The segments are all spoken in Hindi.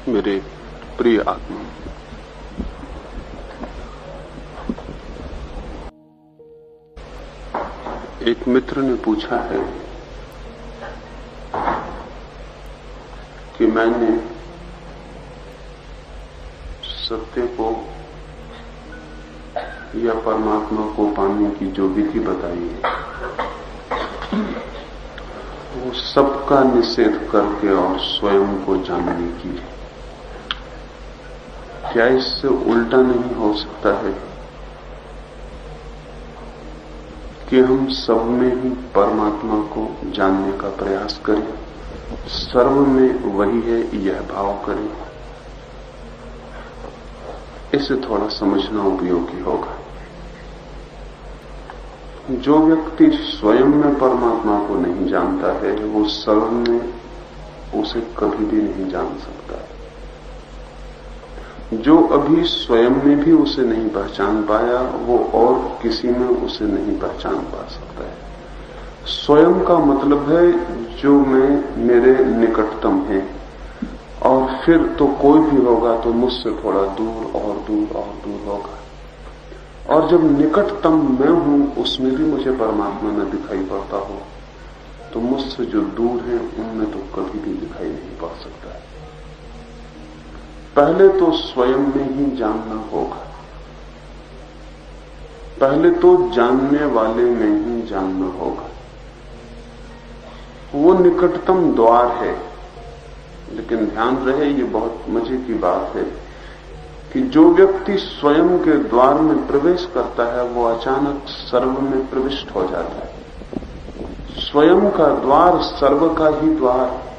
मेरे प्रिय आत्मा, एक मित्र ने पूछा है कि मैंने सत्य को या परमात्मा को पाने की जो विधि बताई है वो सबका निषेध करके और स्वयं को जानने की है। क्या इससे उल्टा नहीं हो सकता है कि हम सब में ही परमात्मा को जानने का प्रयास करें, सर्व में वही है यह भाव करें? इसे थोड़ा समझना उपयोगी होगा। जो व्यक्ति स्वयं में परमात्मा को नहीं जानता है वो सर्व में उसे कभी भी नहीं जान सकता है। जो अभी स्वयं में भी उसे नहीं पहचान पाया वो और किसी में उसे नहीं पहचान पा सकता है। स्वयं का मतलब है जो मैं मेरे निकटतम है, और फिर तो कोई भी होगा तो मुझसे थोड़ा दूर और दूर और दूर होगा। और जब निकटतम मैं हूं उसमें भी मुझे परमात्मा न दिखाई पड़ता हो तो मुझसे जो दूर है उनमें तो कभी भी दिखाई नहीं पड़ सकता है। पहले तो स्वयं में ही जानना होगा, पहले तो जानने वाले में ही जानना होगा। वो निकटतम द्वार है, लेकिन ध्यान रहे ये बहुत मजे की बात है कि जो व्यक्ति स्वयं के द्वार में प्रवेश करता है वो अचानक सर्व में प्रविष्ट हो जाता है। स्वयं का द्वार सर्व का ही द्वार है।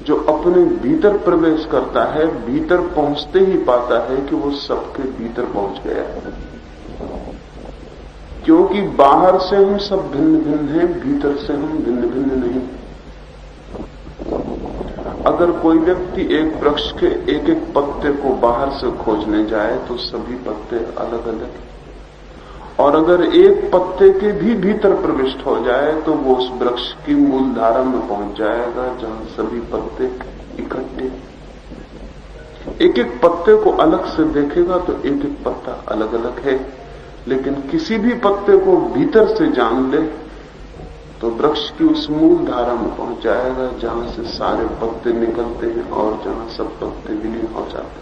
जो अपने भीतर प्रवेश करता है भीतर पहुंचते ही पाता है कि वो सबके भीतर पहुंच गया है, क्योंकि बाहर से हम सब भिन्न भिन्न हैं, भीतर से हम भिन्न भिन्न नहीं। अगर कोई व्यक्ति एक वृक्ष के एक एक पत्ते को बाहर से खोजने जाए तो सभी पत्ते अलग अलग हैं, और अगर एक पत्ते के भी भीतर प्रविष्ट हो जाए तो वो उस वृक्ष की मूल धारा में पहुंच जाएगा जहां सभी पत्ते इकट्ठे। एक एक पत्ते को अलग से देखेगा तो एक एक पत्ता अलग अलग है, लेकिन किसी भी पत्ते को भीतर से जान ले तो वृक्ष की उस मूल धारा में पहुंच जाएगा जहां से सारे पत्ते निकलते हैं और जहां सब पत्ते विलीन हो जाते हैं।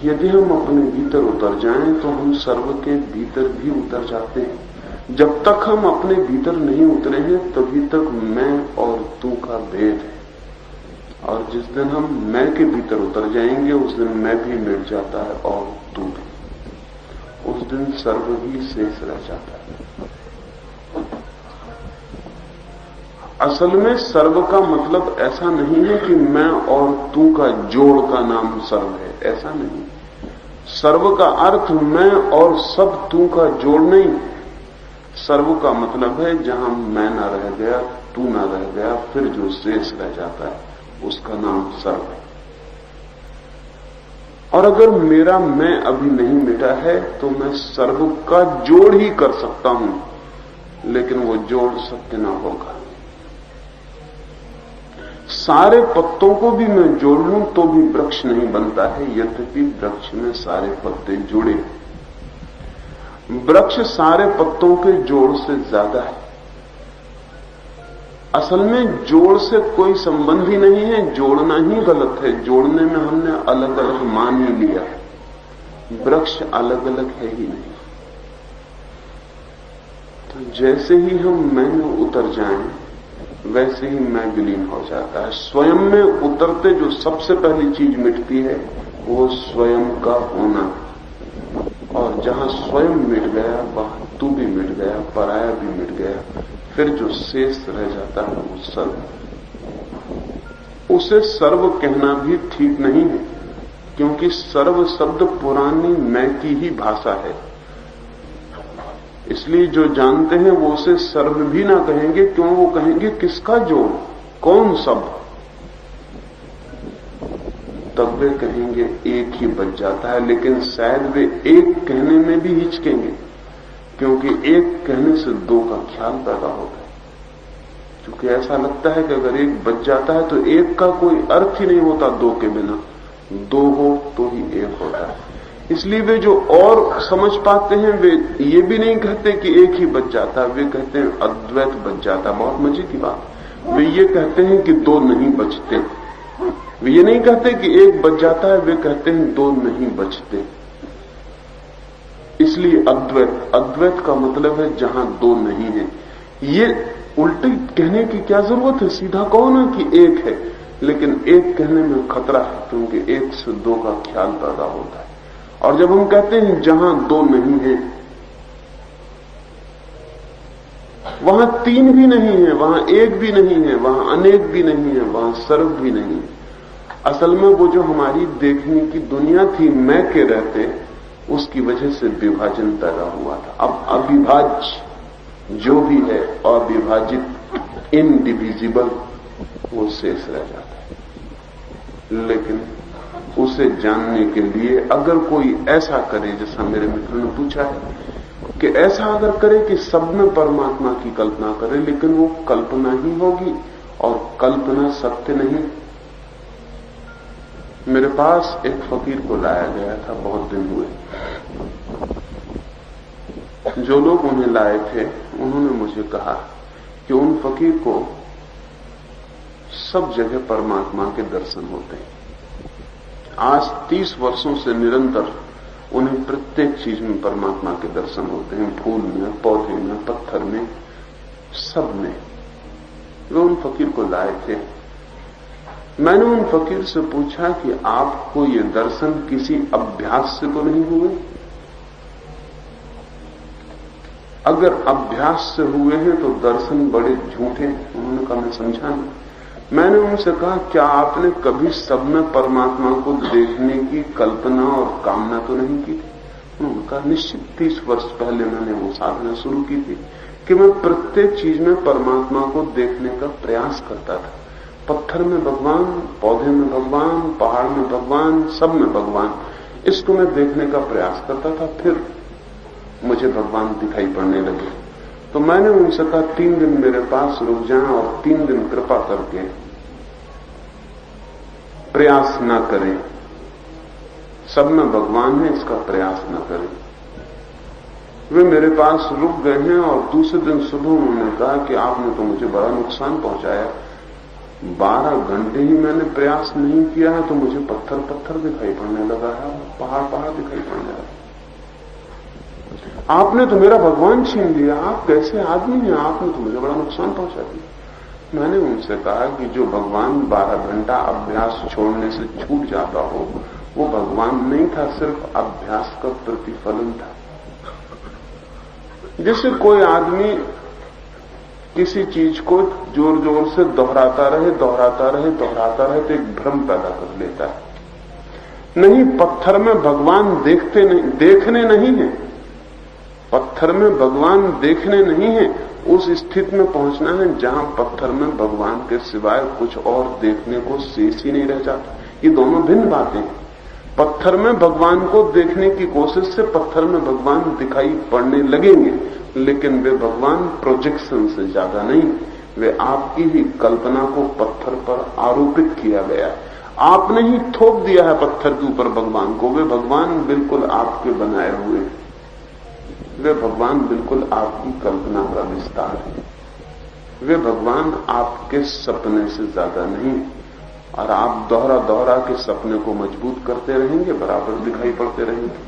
यदि हम अपने भीतर उतर जाएं तो हम सर्व के भीतर भी उतर जाते हैं। जब तक हम अपने भीतर नहीं उतरे हैं तभी तक मैं और तू का भेद है, और जिस दिन हम मैं के भीतर उतर जाएंगे उस दिन मैं भी मिट जाता है और तू भी। उस दिन सर्व ही शेष रह जाता है। असल में सर्व का मतलब ऐसा नहीं है कि मैं और तू का जोड़ का नाम सर्व है, ऐसा नहीं। सर्व का अर्थ मैं और सब तू का जोड़ नहीं। सर्व का मतलब है जहां मैं ना रह गया, तू ना रह गया, फिर जो शेष रह जाता है उसका नाम सर्व है। और अगर मेरा मैं अभी नहीं मिटा है तो मैं सर्व का जोड़ ही कर सकता हूं, लेकिन वो जोड़ सत्य ना होगा। सारे पत्तों को भी मैं जोड़ लूं तो भी वृक्ष नहीं बनता है, यद्यपि वृक्ष में सारे पत्ते जुड़े। वृक्ष सारे पत्तों के जोड़ से ज्यादा है। असल में जोड़ से कोई संबंध ही नहीं है, जोड़ना ही गलत है। जोड़ने में हमने अलग अलग मान ही लिया है, वृक्ष अलग अलग है ही नहीं। तो जैसे ही हम मैं में उतर जाएं वैसे ही मैं विलीन हो जाता है। स्वयं में उतरते जो सबसे पहली चीज मिटती है वो स्वयं का होना, और जहां स्वयं मिट गया वहां तू भी मिट गया, पराया भी मिट गया, फिर जो शेष रह जाता है वो सर्व। उसे सर्व कहना भी ठीक नहीं है, क्योंकि सर्व शब्द पुरानी मैं की ही भाषा है। इसलिए जो जानते हैं वो उसे सर्व भी ना कहेंगे, क्यों? वो कहेंगे किसका जोड़, कौन सब? तब वे कहेंगे एक ही बच जाता है, लेकिन शायद वे एक कहने में भी हिचकेंगे, क्योंकि एक कहने से दो का ख्याल पैदा होता है। क्योंकि ऐसा लगता है कि अगर एक बच जाता है तो एक का कोई अर्थ ही नहीं होता दो के बिना, दो हो तो ही एक होता है। इसलिए वे जो और समझ पाते हैं वे ये भी नहीं कहते कि एक ही बच जाता है, वे कहते हैं अद्वैत बच जाता है। बहुत मजे की बात, वे ये कहते हैं कि दो नहीं बचते। वे ये नहीं कहते कि एक बच जाता है, वे कहते हैं दो नहीं बचते। इसलिए अद्वैत, अद्वैत का मतलब है जहां दो नहीं है। ये उल्टी कहने की क्या जरूरत है, सीधा कहो ना कि एक है, लेकिन एक कहने में खतरा है क्योंकि एक से दो का ख्याल पैदा होता है। और जब हम कहते हैं जहां दो नहीं है, वहां तीन भी नहीं है, वहां एक भी नहीं है, वहां अनेक भी नहीं है, वहां सर्व भी नहीं है। असल में वो जो हमारी देखने की दुनिया थी मैं के रहते, उसकी वजह से विभाजन पैदा हुआ था। अब अविभाज्य जो भी है, अविभाजित, इनडिविजिबल, वो शेष रह जाता है। लेकिन उसे जानने के लिए अगर कोई ऐसा करे, जैसा मेरे मित्र ने पूछा है कि ऐसा अगर करे कि सब में परमात्मा की कल्पना करे, लेकिन वो कल्पना ही होगी और कल्पना सत्य नहीं। मेरे पास एक फकीर को लाया गया था, बहुत दिन हुए। जो लोग उन्हें लाए थे उन्होंने मुझे कहा कि उन फकीर को सब जगह परमात्मा के दर्शन होते हैं। आज 30 वर्षों से निरंतर उन्हें प्रत्येक चीज में परमात्मा के दर्शन होते हैं, फूल में, पौधे में, पत्थर में, सब में। वे उन फकीर को लाए थे। मैंने उन फकीर से पूछा कि आपको ये दर्शन किसी अभ्यास से तो नहीं हुए? अगर अभ्यास से हुए हैं तो दर्शन बड़े झूठे। उन्होंने कहा मैं समझा नहीं। मैंने उनसे कहा क्या आपने कभी सब में परमात्मा को देखने की कल्पना और कामना तो नहीं की थी? उन्होंने कहा निश्चित 30 वर्ष पहले मैंने वो साधना शुरू की थी कि मैं प्रत्येक चीज में परमात्मा को देखने का प्रयास करता था। पत्थर में भगवान, पौधे में भगवान, पहाड़ में भगवान, सब में भगवान, इसको मैं देखने का प्रयास करता था। फिर मुझे भगवान दिखाई पड़ने लगे। तो मैंने उनसे कहा 3 दिन मेरे पास रुक जाएं और 3 दिन कृपा करके प्रयास ना करें, सब में भगवान है इसका प्रयास ना करें। वे मेरे पास रुक गए हैं और दूसरे दिन सुबह उन्होंने कहा कि आपने तो मुझे बड़ा नुकसान पहुंचाया। 12 घंटे ही मैंने प्रयास नहीं किया है तो मुझे पत्थर पत्थर दिखाई पड़ने लगा है, पहाड़ पहाड़ दिखाई पड़ने लगा। आपने तो मेरा भगवान छीन लिया, आप कैसे आदमी हैं, आपने तो मुझे बड़ा नुकसान पहुंचा दिया। मैंने उनसे कहा कि जो भगवान 12 घंटा अभ्यास छोड़ने से छूट जाता हो वो भगवान नहीं था, सिर्फ अभ्यास का प्रतिफलन था। जैसे कोई आदमी किसी चीज को जोर जोर से दोहराता रहे तो एक भ्रम पैदा कर लेता है। नहीं, पत्थर में भगवान देखने नहीं है, पत्थर में भगवान देखने नहीं है। उस स्थिति में पहुंचना है जहां पत्थर में भगवान के सिवाय कुछ और देखने को शेष ही नहीं रह जाता। ये दोनों भिन्न बातें हैं। पत्थर में भगवान को देखने की कोशिश से पत्थर में भगवान दिखाई पड़ने लगेंगे, लेकिन वे भगवान प्रोजेक्शन से ज्यादा नहीं, वे आपकी ही कल्पना को पत्थर पर आरोपित किया गया है। आपने ही थोप दिया है पत्थर के ऊपर भगवान को। वे भगवान बिल्कुल आपके बनाए हुए, वे भगवान बिल्कुल आपकी कल्पना का विस्तार है। वे भगवान आपके सपने से ज्यादा नहीं, और आप दोहरा के सपने को मजबूत करते रहेंगे, बराबर दिखाई पड़ते रहेंगे।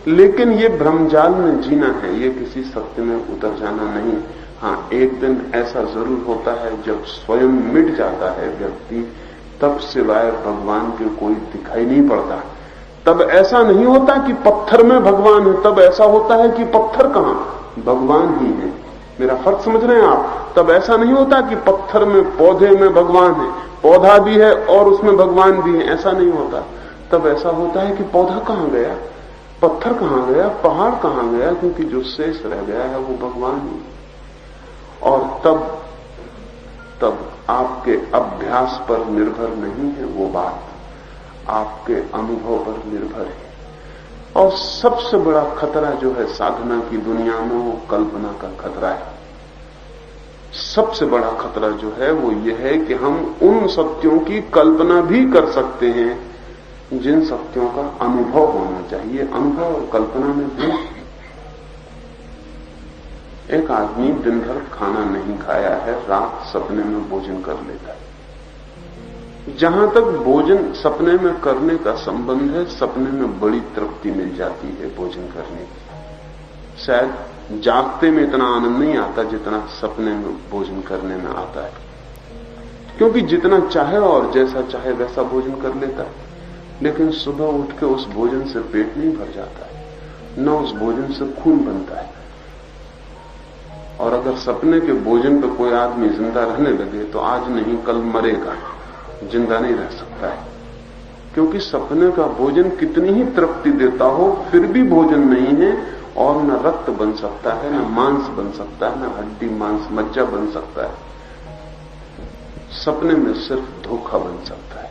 लेकिन ये भ्रमजाल में जीना है, ये किसी सत्य में उतर जाना नहीं। हाँ, एक दिन ऐसा जरूर होता है जब स्वयं मिट जाता है व्यक्ति, तब सिवाय भगवान के कोई दिखाई नहीं पड़ता। तब ऐसा नहीं होता कि पत्थर में भगवान है, तब ऐसा होता है कि पत्थर कहां, भगवान ही है। मेरा फर्क समझ रहे हैं आप? तब ऐसा नहीं होता कि पत्थर में, पौधे में भगवान है, पौधा भी है और उसमें भगवान भी है, ऐसा नहीं होता। तब ऐसा होता है कि पौधा कहां गया, पत्थर कहां गया, पहाड़ कहां गया, क्योंकि जो शेष रह गया है वो भगवान ही। और तब आपके अभ्यास पर निर्भर नहीं है वो बात, आपके अनुभव पर निर्भर है। और सबसे बड़ा खतरा जो है साधना की दुनिया में, वो कल्पना का खतरा है। सबसे बड़ा खतरा जो है वो ये है कि हम उन सत्यों की कल्पना भी कर सकते हैं जिन सत्यों का अनुभव होना चाहिए। अनुभव और कल्पना में भी एक आदमी दिन भर खाना नहीं खाया है, रात सपने में भोजन कर लेता है। जहां तक भोजन सपने में करने का संबंध है, सपने में बड़ी तृप्ति मिल जाती है भोजन करने की। शायद जागते में इतना आनंद नहीं आता जितना सपने में भोजन करने में आता है, क्योंकि जितना चाहे और जैसा चाहे वैसा भोजन कर लेता है, लेकिन सुबह उठ के उस भोजन से पेट नहीं भर जाता है, न उस भोजन से खून बनता है। और अगर सपने के भोजन पर कोई आदमी जिंदा रहने लगे तो आज नहीं कल मरेगा, जिंदा नहीं रह सकता है, क्योंकि सपने का भोजन कितनी ही तृप्ति देता हो फिर भी भोजन नहीं है, और न रक्त बन सकता है, न मांस बन सकता है, न हड्डी मांस मज्जा बन सकता है। सपने में सिर्फ धोखा बन सकता है।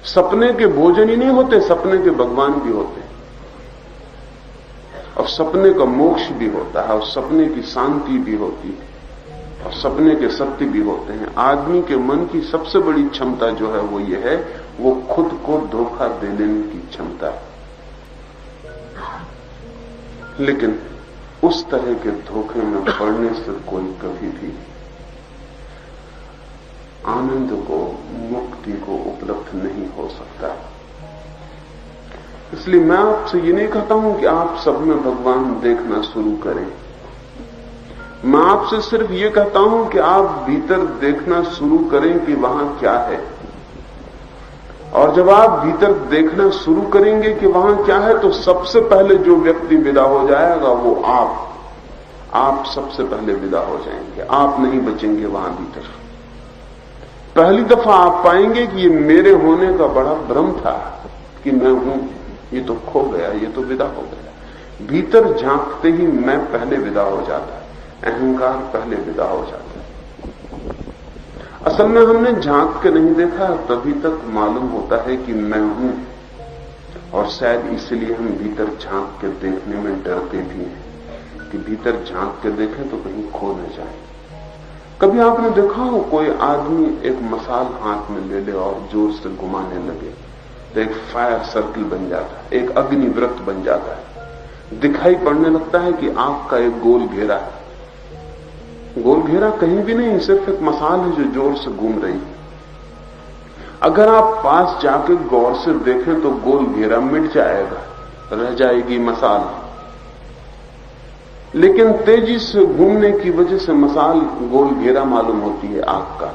सपने के भोजन ही नहीं होते, सपने के भगवान भी होते हैं, और सपने का मोक्ष भी होता है, और सपने की शांति भी होती है, और सपने के सत्य भी होते हैं। आदमी के मन की सबसे बड़ी क्षमता जो है वो ये है, वो खुद को धोखा दे लेने की क्षमता है। लेकिन उस तरह के धोखे में पड़ने से कोई कभी भी आनंद को, मुक्ति को उपलब्ध नहीं हो सकता। इसलिए मैं आपसे ये नहीं कहता हूं कि आप सब में भगवान देखना शुरू करें। मैं आपसे सिर्फ ये कहता हूं कि आप भीतर देखना शुरू करें कि वहां क्या है। और जब आप भीतर देखना शुरू करेंगे कि वहां क्या है, तो सबसे पहले जो व्यक्ति विदा हो जाएगा वो आप सबसे पहले विदा हो जाएंगे। आप नहीं बचेंगे वहां भीतर। पहली दफा आप पाएंगे कि ये मेरे होने का बड़ा भ्रम था कि मैं हूं, ये तो खो गया, ये तो विदा हो गया। भीतर झांकते ही मैं पहले विदा हो जाता है, अहंकार पहले विदा हो जाता है। असल में हमने झांक के नहीं देखा, तभी तक मालूम होता है कि मैं हूं, और शायद इसलिए हम भीतर झांक के देखने में डरते भी हैं कि भीतर झांक के देखें तो कहीं खो न जाए। कभी आपने देखा हो कोई आदमी एक मसाल हाथ में ले ले और जोर से घुमाने लगे तो एक फायर सर्किल बन जाता है, एक अग्निवृत्त बन जाता है, दिखाई पड़ने लगता है कि आग का एक गोल घेरा है। गोल घेरा कहीं भी नहीं, सिर्फ एक मसाल है जो जोर से घूम रही है। अगर आप पास जाके गौर से देखें तो गोल घेरा मिट जाएगा, रह जाएगी मसाल। लेकिन तेजी से घूमने की वजह से मसाल गोल घेरा मालूम होती है आग का।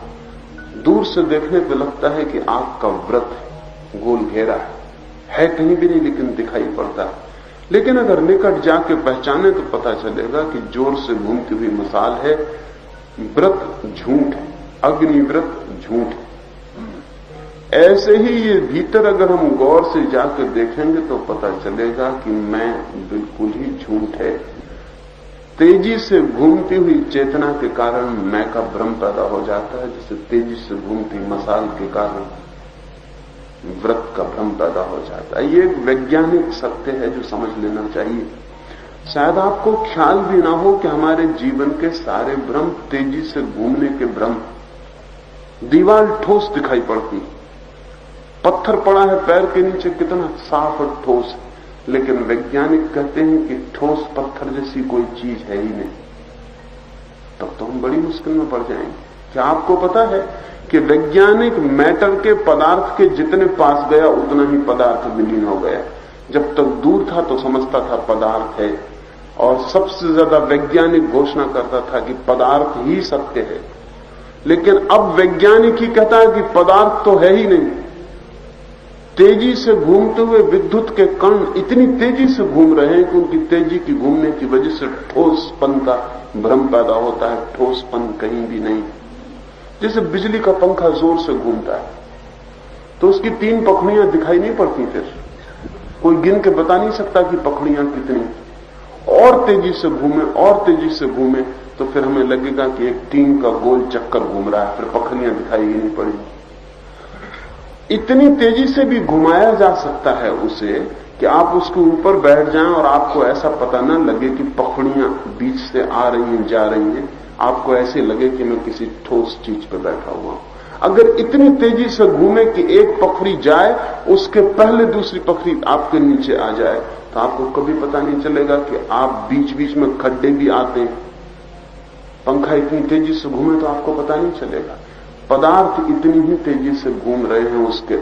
दूर से देखने पे लगता है कि आग का व्रत है, गोल घेरा है कहीं भी नहीं, लेकिन दिखाई पड़ता है। लेकिन अगर निकट जाके पहचाने तो पता चलेगा कि जोर से घूमती हुई मसाल है, व्रत झूठ है, अग्निव्रत झूठ है। ऐसे ही ये भीतर अगर हम गौर से जाकर देखेंगे तो पता चलेगा कि मैं बिल्कुल ही झूठ है। तेजी से घूमती हुई चेतना के कारण मैं का भ्रम पैदा हो जाता है, जिससे तेजी से घूमती मसाल के कारण व्रत का भ्रम पैदा हो जाता है। ये एक वैज्ञानिक सत्य है जो समझ लेना चाहिए। शायद आपको ख्याल भी ना हो कि हमारे जीवन के सारे भ्रम तेजी से घूमने के भ्रम। दीवार ठोस दिखाई पड़ती, पत्थर पड़ा है पैर के नीचे, कितना साफ और ठोस, लेकिन वैज्ञानिक कहते हैं कि ठोस पत्थर जैसी कोई चीज है ही नहीं। तब तो हम बड़ी मुश्किल में पड़ जाएंगे। क्या आपको पता है कि वैज्ञानिक मैटर के, पदार्थ के जितने पास गया उतना ही पदार्थ विलीन हो गया। जब तक दूर था तो समझता था पदार्थ है, और सबसे ज्यादा वैज्ञानिक घोषणा करता था कि पदार्थ ही सत्य है। लेकिन अब वैज्ञानिक ही कहता है कि पदार्थ तो है ही नहीं। तेजी से घूमते हुए विद्युत के कण इतनी तेजी से घूम रहे हैं कि उनकी तेजी की घूमने की वजह से ठोसपन का भ्रम पैदा होता है। ठोसपन कहीं भी नहीं। जैसे बिजली का पंखा जोर से घूमता है तो उसकी 3 पखड़ियां दिखाई नहीं पड़ती, फिर कोई गिन के बता नहीं सकता कि पखड़ियां कितनी। और तेजी से घूमे और तेजी से घूमे तो फिर हमें लगेगा कि एक टीम का गोल चक्कर घूम रहा है, फिर पखड़ियां दिखाई ही नहीं पड़ी। इतनी तेजी से भी घुमाया जा सकता है उसे कि आप उसके ऊपर बैठ जाएं और आपको ऐसा पता न लगे कि पखड़ियां बीच से आ रही हैं जा रही हैं, आपको ऐसे लगे कि मैं किसी ठोस चीज पर बैठा हुआ हूं। अगर इतनी तेजी से घूमे कि एक पखरी जाए उसके पहले दूसरी पखरी आपके नीचे आ जाए, तो आपको कभी पता नहीं चलेगा कि आप बीच बीच में खड्डे भी आते हैं। पंखा इतनी तेजी से घूमे तो आपको पता नहीं चलेगा। पदार्थ इतनी ही तेजी से घूम रहे हैं, उसके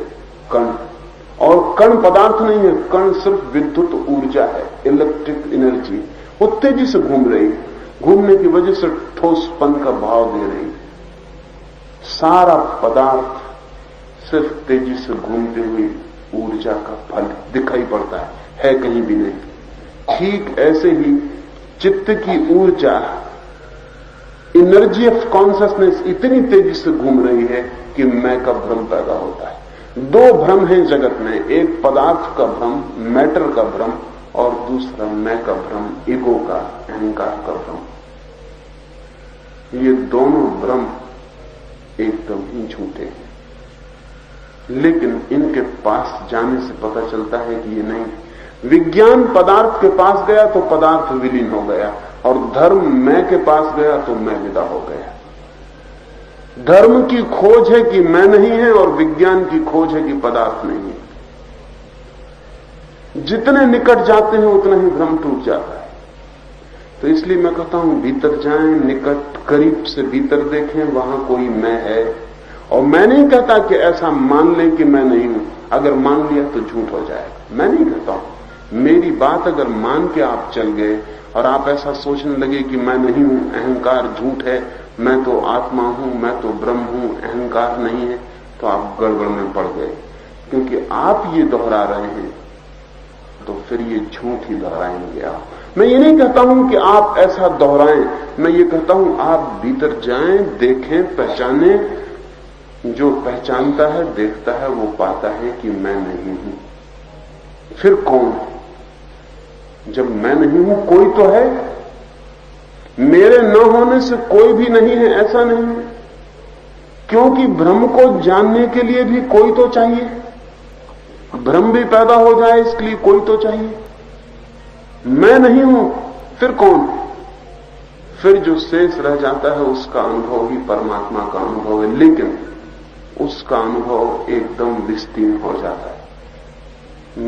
कण, और कण पदार्थ नहीं है, कण सिर्फ विद्युत ऊर्जा है, इलेक्ट्रिक एनर्जी। वो तेजी से घूम रही है, घूमने की वजह से ठोसपन का भाव दे रही है। सारा पदार्थ सिर्फ तेजी से घूमते हुए ऊर्जा का फल दिखाई पड़ता है कहीं भी नहीं। ठीक ऐसे ही चित्त की ऊर्जा, एनर्जी ऑफ कॉन्शियसनेस इतनी तेजी से घूम रही है कि मैं का भ्रम पैदा होता है। दो भ्रम हैं जगत में, एक पदार्थ का भ्रम, मैटर का भ्रम, और दूसरा मैं का भ्रम, ईगो का, अहंकार का भ्रम। ये दोनों भ्रम एकदम ही झूठे हैं, लेकिन इनके पास जाने से पता चलता है कि ये नहीं। विज्ञान पदार्थ के पास गया तो पदार्थ विलीन हो गया, और धर्म मैं के पास गया तो मैं विदा हो गया। धर्म की खोज है कि मैं नहीं है, और विज्ञान की खोज है कि पदार्थ नहीं है। जितने निकट जाते हैं उतना ही भ्रम टूट जाता है। तो इसलिए मैं कहता हूं, भीतर जाएं, निकट करीब से भीतर देखें, वहां कोई मैं है। और मैं नहीं कहता कि ऐसा मान लें कि मैं नहीं हूं, अगर मान लिया तो झूठ हो जाएगा। मैं नहीं कहता हूं, मेरी बात अगर मान के आप चल गए और आप ऐसा सोचने लगे कि मैं नहीं हूं, अहंकार झूठ है, मैं तो आत्मा हूं, मैं तो ब्रह्म हूं, अहंकार नहीं है, तो आप गड़बड़ में पड़ गए। क्योंकि आप ये दोहरा रहे हैं तो फिर ये झूठ ही दोहराएंगे आप। मैं ये नहीं कहता हूं कि आप ऐसा दोहराएं, मैं ये कहता हूं आप भीतर जाएं, देखें, पहचानें। जो पहचानता है, देखता है, वो पाता है कि मैं नहीं हूं। फिर कौन? जब मैं नहीं हूं, कोई तो है। मेरे न होने से कोई भी नहीं है, ऐसा नहीं है। क्योंकि भ्रम को जानने के लिए भी कोई तो चाहिए, भ्रम भी पैदा हो जाए इसके लिए कोई तो चाहिए। मैं नहीं हूं, फिर कौन? फिर जो शेष रह जाता है उसका अनुभव ही परमात्मा का अनुभव है, लेकिन उसका अनुभव एकदम विस्तीर्ण हो जाता है।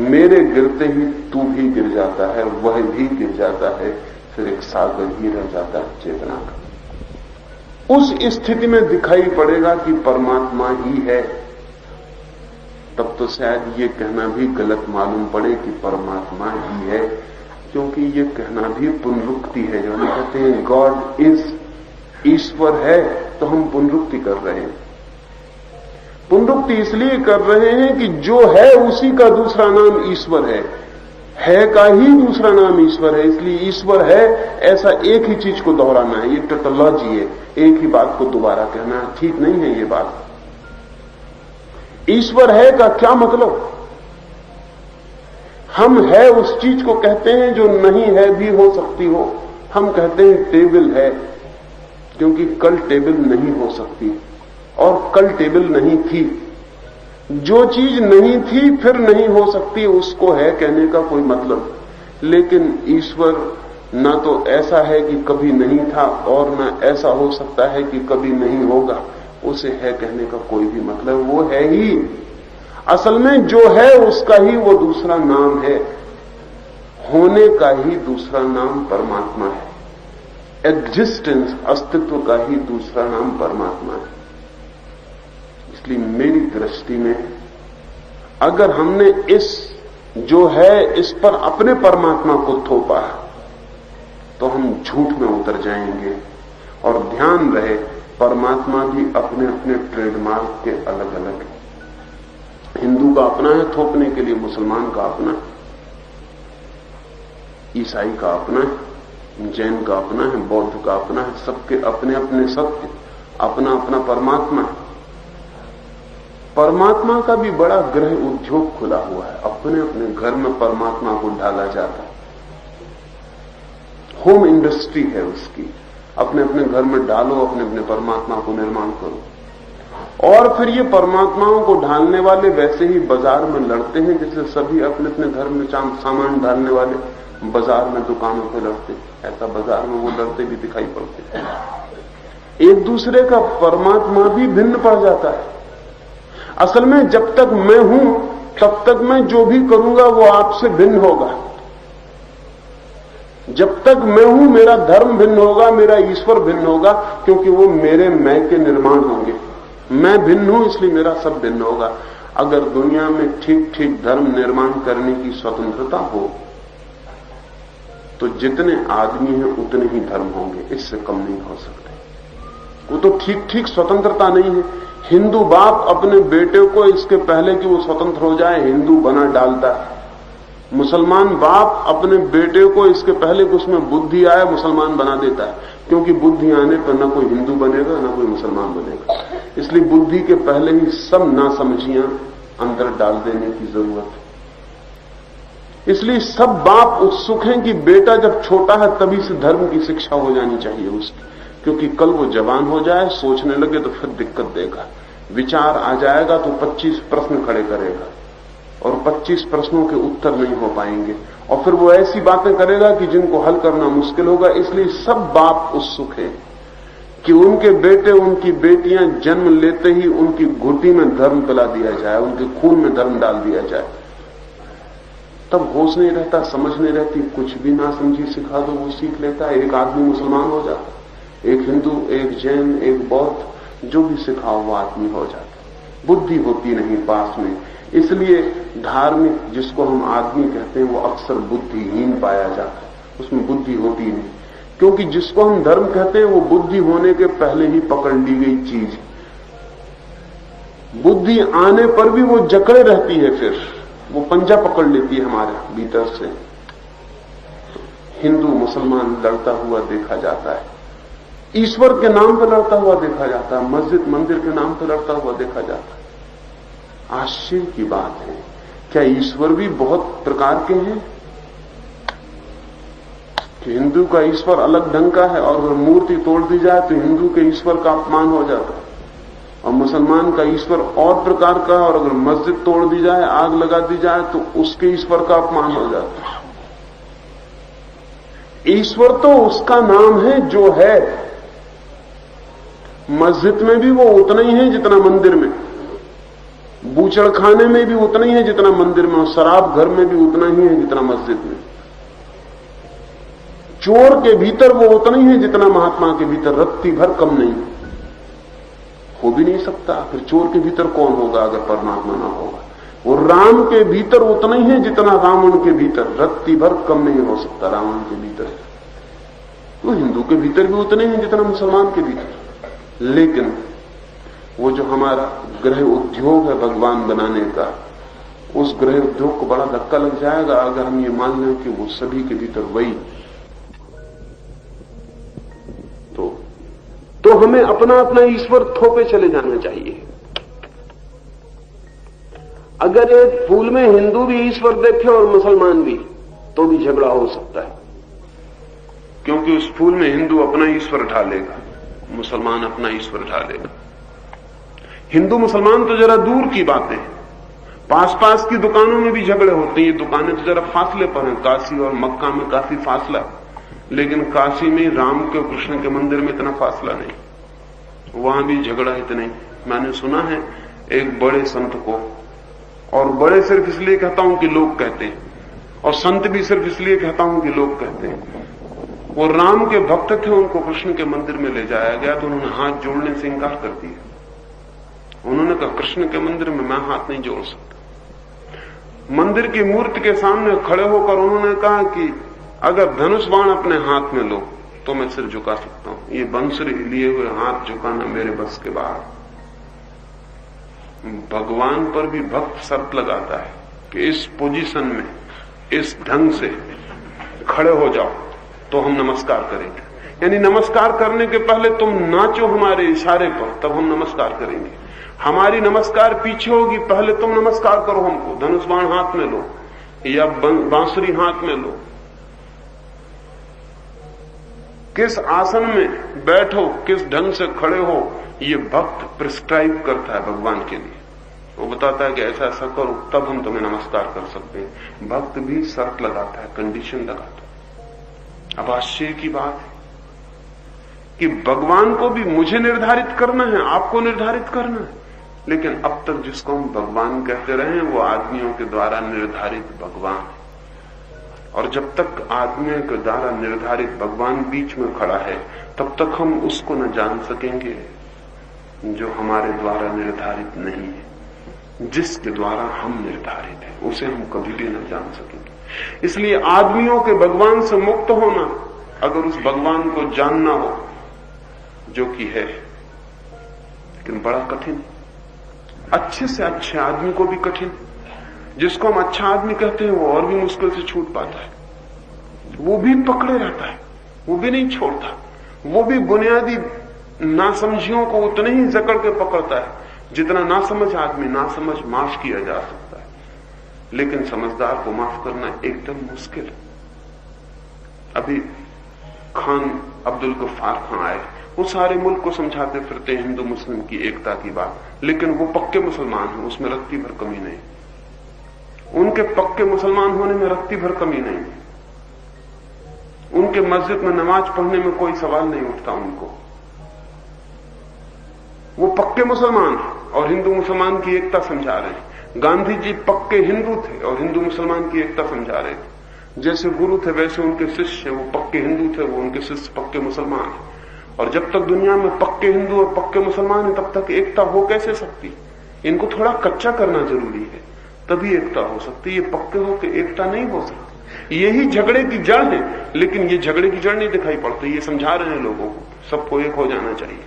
मेरे गिरते ही तू भी गिर जाता है, वह भी गिर जाता है, फिर एक सागर ही रह जाता है चेतना का। उस स्थिति में दिखाई पड़ेगा कि परमात्मा ही है। तब तो शायद ये कहना भी गलत मालूम पड़े कि परमात्मा ही है, क्योंकि ये कहना भी पुनरुक्ति है। जो हम कहते हैं गॉड इज, ईश्वर है, तो हम पुनरुक्ति कर रहे हैं। पुनरुक्ति इसलिए कर रहे हैं कि जो है उसी का दूसरा नाम ईश्वर है का ही दूसरा नाम ईश्वर है। इसलिए ईश्वर है ऐसा एक ही चीज को दोहराना है, ये टोटोलॉजी है। एक ही बात को दोबारा कहना ठीक नहीं है ये बात। ईश्वर है का क्या मतलब? हम है उस चीज को कहते हैं जो नहीं है भी हो सकती हो। हम कहते हैं टेबल है, क्योंकि कल टेबल नहीं हो सकती, और कल टेबल नहीं थी। जो चीज नहीं थी फिर नहीं हो सकती, उसको है कहने का कोई मतलब। लेकिन ईश्वर ना तो ऐसा है कि कभी नहीं था, और ना ऐसा हो सकता है कि कभी नहीं होगा। उसे है कहने का कोई भी मतलब, वो है ही। असल में जो है उसका ही वो दूसरा नाम है। होने का ही दूसरा नाम परमात्मा है। एग्जिस्टेंस, अस्तित्व का ही दूसरा नाम परमात्मा है। इसलिए मेरी दृष्टि में अगर हमने इस जो है इस पर अपने परमात्मा को थोपा तो हम झूठ में उतर जाएंगे। और ध्यान रहे, परमात्मा भी अपने अपने ट्रेडमार्क के अलग अलग है। हिंदू का अपना है थोपने के लिए, मुसलमान का अपना है, ईसाई का अपना है, जैन का अपना है, बौद्ध का अपना है। सबके अपने अपने सत्य, अपना अपना परमात्मा है। परमात्मा का भी बड़ा गृह उद्योग खुला हुआ है। अपने अपने घर में परमात्मा को ढाला जाता है। होम इंडस्ट्री है उसकी। अपने अपने घर में डालो, अपने अपने परमात्मा को निर्माण करो। और फिर ये परमात्माओं को ढालने वाले वैसे ही बाजार में लड़ते हैं जैसे सभी अपने अपने घर में सामान डालने वाले बाजार में दुकानों पर लड़ते। ऐसा बाजार में वो लड़ते भी दिखाई पड़ते हैं। एक दूसरे का परमात्मा भी भिन्न पड़ जाता है। असल में जब तक मैं हूं तब तक मैं जो भी करूंगा वो आपसे भिन्न होगा। जब तक मैं हूं मेरा धर्म भिन्न होगा, मेरा ईश्वर भिन्न होगा, क्योंकि वो मेरे मैं के निर्माण होंगे। मैं भिन्न हूं इसलिए मेरा सब भिन्न होगा। अगर दुनिया में ठीक ठीक धर्म निर्माण करने की स्वतंत्रता हो तो जितने आदमी हैं उतने ही धर्म होंगे, इससे कम नहीं हो सकते। वो तो ठीक ठीक स्वतंत्रता नहीं है। हिंदू बाप अपने बेटे को इसके पहले कि वो स्वतंत्र हो जाए हिंदू बना डालता है। मुसलमान बाप अपने बेटे को इसके पहले कि उसमें बुद्धि आए मुसलमान बना देता है, क्योंकि बुद्धि आने पर न कोई हिंदू बनेगा न कोई मुसलमान बनेगा। इसलिए बुद्धि के पहले ही सब नासमझियां अंदर डाल देने की जरूरत है। इसलिए सब बाप उत्सुक हैं कि बेटा जब छोटा है तभी से धर्म की शिक्षा हो जानी चाहिए उसकी, क्योंकि कल वो जवान हो जाए, सोचने लगे तो फिर दिक्कत देगा। विचार आ जाएगा तो 25 प्रश्न खड़े करेगा और 25 प्रश्नों के उत्तर नहीं हो पाएंगे, और फिर वो ऐसी बातें करेगा कि जिनको हल करना मुश्किल होगा। इसलिए सब बाप उत्सुक हैं कि उनके बेटे उनकी बेटियां जन्म लेते ही उनकी घुटी में धर्म पिला दिया जाए, उनके खून में धर्म डाल दिया जाए। तब होश नहीं रहता, समझ नहीं रहती, कुछ भी ना समझी सिखा दो वो सीख लेता है। एक आदमी मुसलमान हो जाता, एक हिंदू, एक जैन, एक बौद्ध, जो भी सिखाओ वो आदमी हो जाता। बुद्धि होती नहीं पास में। इसलिए धार्मिक जिसको हम आदमी कहते हैं वो अक्सर बुद्धिहीन पाया जाता है, उसमें बुद्धि होती नहीं, क्योंकि जिसको हम धर्म कहते हैं वो बुद्धि होने के पहले ही पकड़ ली गई चीज। बुद्धि आने पर भी वो जकड़े रहती है, फिर वो पंजा पकड़ लेती है हमारे भीतर से। हिंदू मुसलमान लड़ता हुआ देखा जाता है, ईश्वर के नाम पर लड़ता हुआ देखा जाता है, मस्जिद मंदिर के नाम पर लड़ता हुआ देखा जाता है। आश्चर्य की बात है, क्या ईश्वर भी बहुत प्रकार के हैं? कि हिंदू का ईश्वर अलग ढंग का है और अगर मूर्ति तोड़ दी जाए तो हिंदू के ईश्वर का अपमान हो जाता है, और मुसलमान का ईश्वर और प्रकार का है और अगर मस्जिद तोड़ दी जाए, आग लगा दी जाए तो उसके ईश्वर का अपमान हो जाता है। ईश्वर तो उसका नाम है जो है। मस्जिद में भी वो उतना ही है जितना मंदिर में, बूचड़ खाने में भी उतना ही है जितना मंदिर में, और शराब घर में भी उतना ही है जितना मस्जिद में। चोर के भीतर वो उतना ही है जितना महात्मा के भीतर, रत्ती भर कम नहीं हो भी नहीं सकता। फिर चोर के भीतर कौन होगा अगर परमात्मा ना होगा? वो राम के भीतर उतना ही है जितना रावण के भीतर, रत्ती भर कम नहीं हो सकता रावण के भीतर। तो हिंदू के भीतर भी उतने ही जितना मुसलमान के भीतर। लेकिन वो जो हमारा गृह उद्योग है भगवान बनाने का, उस गृह उद्योग को बड़ा धक्का लग जाएगा अगर हम ये मान लें कि वो सभी के भीतर वही। तो हमें अपना अपना ईश्वर थोपे चले जाना चाहिए। अगर एक फूल में हिंदू भी ईश्वर देखे और मुसलमान भी, तो भी झगड़ा हो सकता है, क्योंकि उस फूल में हिंदू अपना ईश्वर ढालेगा, मुसलमान अपना ईश्वर ढालेगा। हिंदू मुसलमान तो जरा दूर की बातें, पास पास की दुकानों में भी झगड़े होते हैं। ये दुकानें तो जरा फासले पर हैं, काशी और मक्का में काफी फासला, लेकिन काशी में राम के कृष्ण के मंदिर में इतना फासला नहीं, वहां भी झगड़ा इतना ही। मैंने सुना है एक बड़े संत को, और बड़े सिर्फ इसलिए कहता हूं कि लोग कहते हैं, और संत भी सिर्फ इसलिए कहता हूं कि लोग कहते हैं, वो राम के भक्त थे, उनको कृष्ण के मंदिर में ले जाया गया तो उन्होंने हाथ जोड़ने से इंकार कर दिया। उन्होंने कहा कृष्ण के मंदिर में मैं हाथ नहीं जोड़ सकता। मंदिर की मूर्ति के सामने खड़े होकर उन्होंने कहा कि अगर धनुष बाण अपने हाथ में लो तो मैं सिर झुका सकता हूं, ये बंसुरी लिए हुए हाथ झुकाना मेरे बस के बाहर। भगवान पर भी भक्त शर्त लगाता है कि इस पोजीशन में, इस ढंग से खड़े हो जाओ तो हम नमस्कार करेंगे। यानी नमस्कार करने के पहले तुम नाचो हमारे इशारे पर, तब हम नमस्कार करेंगे। हमारी नमस्कार पीछे होगी, पहले तुम नमस्कार करो हमको। धनुष बाण हाथ में लो या बांसुरी हाथ में लो, किस आसन में बैठो, किस ढंग से खड़े हो, ये भक्त प्रिस्क्राइब करता है भगवान के लिए। वो बताता है कि ऐसा ऐसा करो तब हम तुम्हें नमस्कार कर सकते हैं। भक्त भी शर्त लगाता है, कंडीशन लगाता है। अब आश्चर्य की बात है कि भगवान को भी मुझे निर्धारित करना है, आपको निर्धारित करना है। लेकिन अब तक जिसको हम भगवान कहते रहे वो आदमियों के द्वारा निर्धारित भगवान है। और जब तक आदमियों के द्वारा निर्धारित भगवान बीच में खड़ा है तब तक हम उसको न जान सकेंगे जो हमारे द्वारा निर्धारित नहीं है। जिसके द्वारा हम निर्धारित हैं उसे हम कभी भी न जान सकेंगे। इसलिए आदमियों के भगवान से मुक्त होना, अगर उस भगवान को जानना हो जो कि है, लेकिन बड़ा कठिन, अच्छे से अच्छे आदमी को भी कठिन। जिसको हम अच्छा आदमी कहते हैं वो और भी मुश्किल से छूट पाता है, वो भी पकड़े रहता है, वो भी नहीं छोड़ता, वो भी बुनियादी नासमझियों को उतने ही जकड़ के पकड़ता है जितना नासमझ आदमी नासमझ माफ किया जा सकता है। लेकिन समझदार को माफ करना एकदम मुश्किल। अभी खान अब्दुल गफ्फार खां आए, वो सारे मुल्क को समझाते फिरते हिंदू मुस्लिम की एकता की बात, लेकिन वो पक्के मुसलमान हैं, उसमें रत्ती भर कमी नहीं। उनके पक्के मुसलमान होने में रत्ती भर कमी नहीं। उनके मस्जिद में नमाज पढ़ने में कोई सवाल नहीं उठता उनको। वो पक्के मुसलमान हैं और हिंदू मुसलमान की एकता समझा रहे हैं। गांधी जी पक्के हिंदू थे और हिंदू मुसलमान की एकता समझा रहे थे। जैसे गुरु थे वैसे उनके शिष्य, वो पक्के हिंदू थे, वो उनके शिष्य पक्के मुसलमान हैं। और जब तक दुनिया में पक्के हिंदू और पक्के मुसलमान है तब तक एकता हो कैसे सकती? इनको थोड़ा कच्चा करना जरूरी है, तभी एकता हो सकती है। ये पक्के होकर एकता नहीं हो सकती। यही झगड़े की जड़ है, लेकिन ये झगड़े की जड़ नहीं दिखाई पड़ती। ये समझा रहे हैं लोगों को सबको एक हो जाना चाहिए,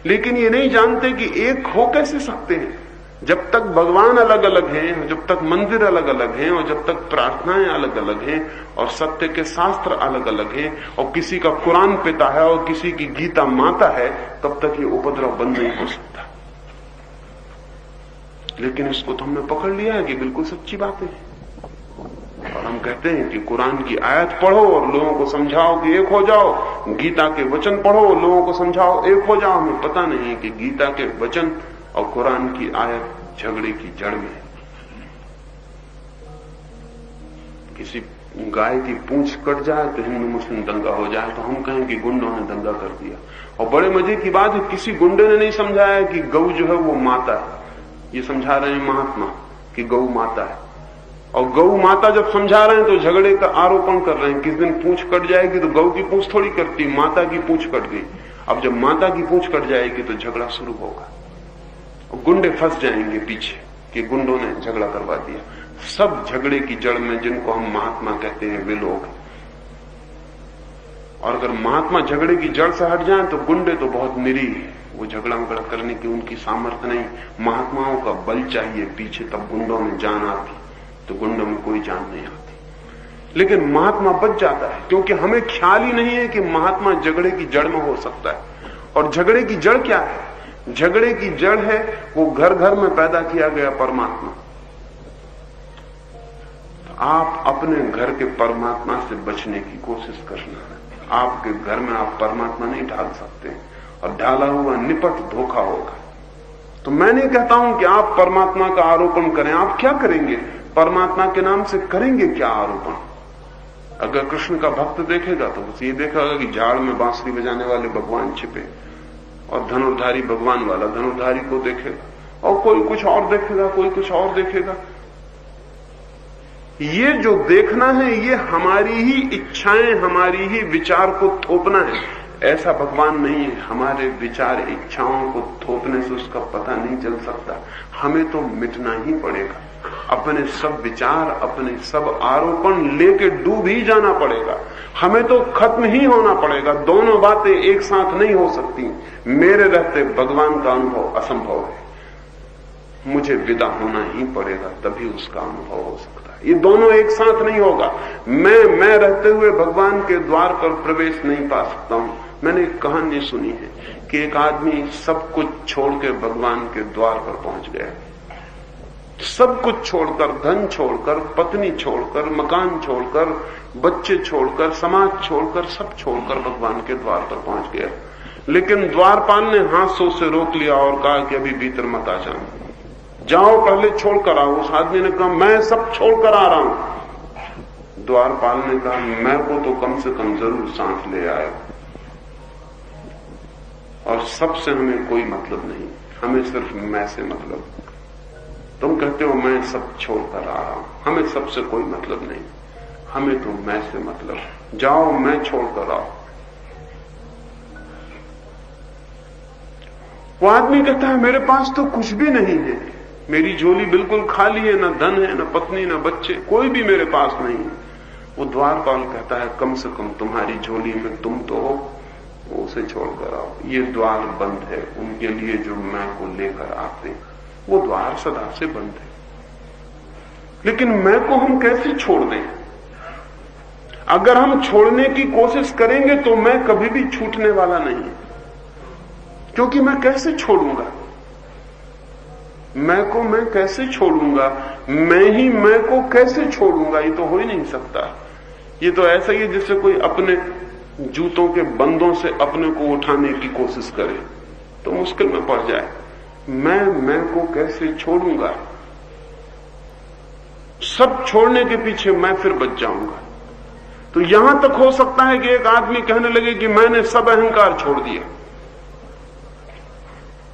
लेकिन ये नहीं जानते कि एक हो कैसे सकते हैं। जब तक भगवान अलग अलग हैं, जब तक मंदिर अलग अलग हैं, और जब तक प्रार्थनाएं अलग अलग हैं, और सत्य के शास्त्र अलग अलग हैं, और किसी का कुरान पिता है और किसी की गीता माता है, तब तक ये उपद्रव बंद नहीं हो सकता। लेकिन इसको तो हमने पकड़ लिया है कि बिल्कुल सच्ची बातें हैं, और हम कहते हैं कि कुरान की आयत पढ़ो और लोगों को समझाओ कि एक हो जाओ, गीता के वचन पढ़ो और लोगों को समझाओ एक हो जाओ। हमें पता नहीं कि गीता के वचन और कुरान की आयत झगड़े की जड़ में है। किसी गाय की पूंछ कट जाए तो हिंदू मुस्लिम दंगा हो जाए तो हम कहें कि गुंडों ने दंगा कर दिया। और बड़े मजे की बात है, किसी गुंडे ने नहीं समझाया कि गऊ जो है वो माता है। ये समझा रहे हैं महात्मा कि गऊ माता है, और गऊ माता जब समझा रहे हैं तो झगड़े का आरोपण कर रहे हैं। किस दिन पूंछ कट जाएगी तो गऊ की पूंछ थोड़ी कटती, माता की पूंछ कट गई। अब जब माता की पूंछ कट जाएगी तो झगड़ा शुरू होगा, और गुंडे फंस जाएंगे पीछे कि गुंडों ने झगड़ा करवा दिया। सब झगड़े की जड़ में जिनको हम महात्मा कहते हैं वे लोग हैं। और अगर महात्मा झगड़े की जड़ से हट जाएं तो गुंडे तो बहुत निरीह है, वो झगड़ा मगड़ा करने की उनकी सामर्थ्य नहीं। महात्माओं का बल चाहिए पीछे, तब गुंडों में जान आती, तो गुंडों में कोई जान नहीं आती। लेकिन महात्मा बच जाता है, क्योंकि हमें ख्याल ही नहीं है कि महात्मा झगड़े की जड़ में हो सकता है। और झगड़े की जड़ क्या है? झगड़े की जड़ है वो घर घर में पैदा किया गया परमात्मा। तो आप अपने घर के परमात्मा से बचने की कोशिश करना है। आपके घर में आप परमात्मा नहीं ढाल सकते, और ढाला हुआ निपट धोखा होगा। तो मैं नहीं कहता हूं कि आप परमात्मा का आरोपण करें। आप क्या करेंगे? परमात्मा के नाम से करेंगे क्या आरोपण? अगर कृष्ण का भक्त देखेगा तो बस ये देखेगा कि झाड़ में बांसुरी बजाने वाले भगवान छिपे, और धनुर्धारी भगवान वाला धनुर्धारी को देखेगा, और कोई कुछ और देखेगा, कोई कुछ और देखेगा। ये जो देखना है ये हमारी ही इच्छाएं, हमारी ही विचार को थोपना है। ऐसा भगवान नहीं है। हमारे विचार इच्छाओं को थोपने से उसका पता नहीं चल सकता। हमें तो मिटना ही पड़ेगा। अपने सब विचार, अपने सब आरोपण लेके डूब ही जाना पड़ेगा। हमें तो खत्म ही होना पड़ेगा। दोनों बातें एक साथ नहीं हो सकती। मेरे रहते भगवान का अनुभव असंभव है। मुझे विदा होना ही पड़ेगा, तभी उसका अनुभव हो सकता है। ये दोनों एक साथ नहीं होगा। मैं रहते हुए भगवान के द्वार पर प्रवेश नहीं पा सकता हूं। मैंने एक कहानी सुनी है कि एक आदमी सब कुछ छोड़ के भगवान के द्वार पर पहुंच गया। सब कुछ छोड़कर, धन छोड़कर, पत्नी छोड़कर, मकान छोड़कर, बच्चे छोड़कर, समाज छोड़कर, सब छोड़कर भगवान के द्वार पर पहुंच गया। लेकिन द्वारपाल ने हाथों से रोक लिया और कहा कि अभी भीतर मत आ जाना, जाओ पहले छोड़कर आओ। उस आदमी ने कहा मैं सब छोड़कर आ रहा हूं। द्वारपाल ने कहा मैं को तो कम से कम जरूर सांस ले आए। और सबसे हमें कोई मतलब नहीं, हमें सिर्फ मैं से मतलब। तुम कहते हो मैं सब छोड़कर आ रहा हूं, हमें सबसे कोई मतलब नहीं, हमें तो मैं से मतलब। जाओ मैं छोड़कर आओ। वो आदमी कहता है मेरे पास तो कुछ भी नहीं है, मेरी झोली बिल्कुल खाली है, ना धन है, ना पत्नी, ना बच्चे, कोई भी मेरे पास नहीं है। वो द्वारपाल कहता है कम से कम तुम्हारी झोली में तुम तो हो, उसे छोड़कर आओ। ये द्वार बंद है उनके लिए जो मैं को लेकर आते, वो द्वार सदा से बंद है। लेकिन मैं को हम कैसे छोड़ दें? अगर हम छोड़ने की कोशिश करेंगे तो मैं कभी भी छूटने वाला नहीं है, क्योंकि मैं कैसे छोड़ूंगा? मैं को मैं कैसे छोड़ूंगा? मैं ही मैं को कैसे छोड़ूंगा? ये तो हो ही नहीं सकता। ये तो ऐसा ही है जैसे कोई अपने जूतों के बंदों से अपने को उठाने की कोशिश करे तो मुश्किल में पड़ जाए। मैं को कैसे छोड़ूंगा? सब छोड़ने के पीछे मैं फिर बच जाऊंगा। तो यहां तक हो सकता है कि एक आदमी कहने लगे कि मैंने सब अहंकार छोड़ दिया,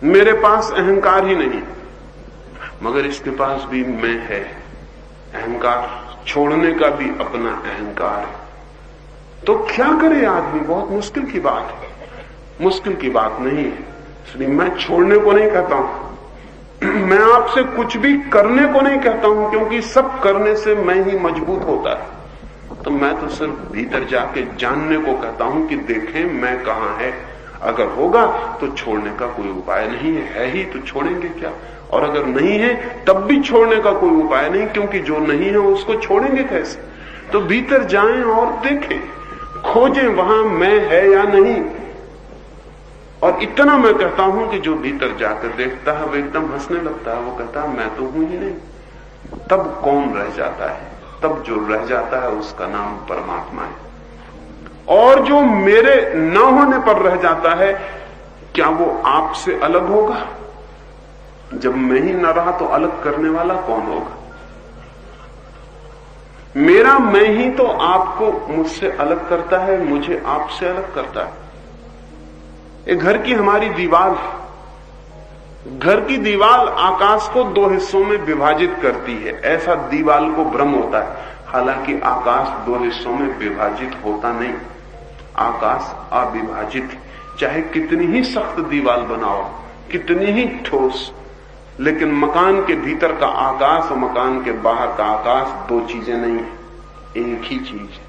मेरे पास अहंकार ही नहीं, मगर इसके पास भी मैं है। अहंकार छोड़ने का भी अपना अहंकार है। तो क्या करे आदमी? बहुत मुश्किल की बात है। मुश्किल की बात नहीं है, इसलिए मैं छोड़ने को नहीं कहता हूं, मैं आपसे कुछ भी करने को नहीं कहता हूं, क्योंकि सब करने से मैं ही मजबूत होता है। तो मैं तो सिर्फ भीतर जाके जानने को कहता हूं कि देखें मैं कहां है। अगर होगा तो छोड़ने का कोई उपाय नहीं है ही तो छोड़ेंगे क्या? और अगर नहीं है तब भी छोड़ने का कोई उपाय नहीं, क्योंकि जो नहीं है उसको छोड़ेंगे कैसे? तो भीतर जाएं और देखें, खोजें वहां मैं है या नहीं। और इतना मैं कहता हूं कि जो भीतर जाकर देखता है वो एकदम हंसने लगता है। वो कहता है मैं तो हूं ही नहीं। तब कौन रह जाता है? तब जो रह जाता है उसका नाम परमात्मा है। और जो मेरे न होने पर रह जाता है, क्या वो आपसे अलग होगा? जब मैं ही न रहा तो अलग करने वाला कौन होगा? मेरा मैं ही तो आपको मुझसे अलग करता है, मुझे आपसे अलग करता है। एक घर की हमारी दीवार है। घर की दीवार आकाश को दो हिस्सों में विभाजित करती है, ऐसा दीवार को भ्रम होता है। हालांकि आकाश दो हिस्सों में विभाजित होता नहीं, आकाश अविभाजित। चाहे कितनी ही सख्त दीवार बनाओ, कितनी ही ठोस, लेकिन मकान के भीतर का आकाश और मकान के बाहर का आकाश दो चीजें नहीं है, एक ही चीज है।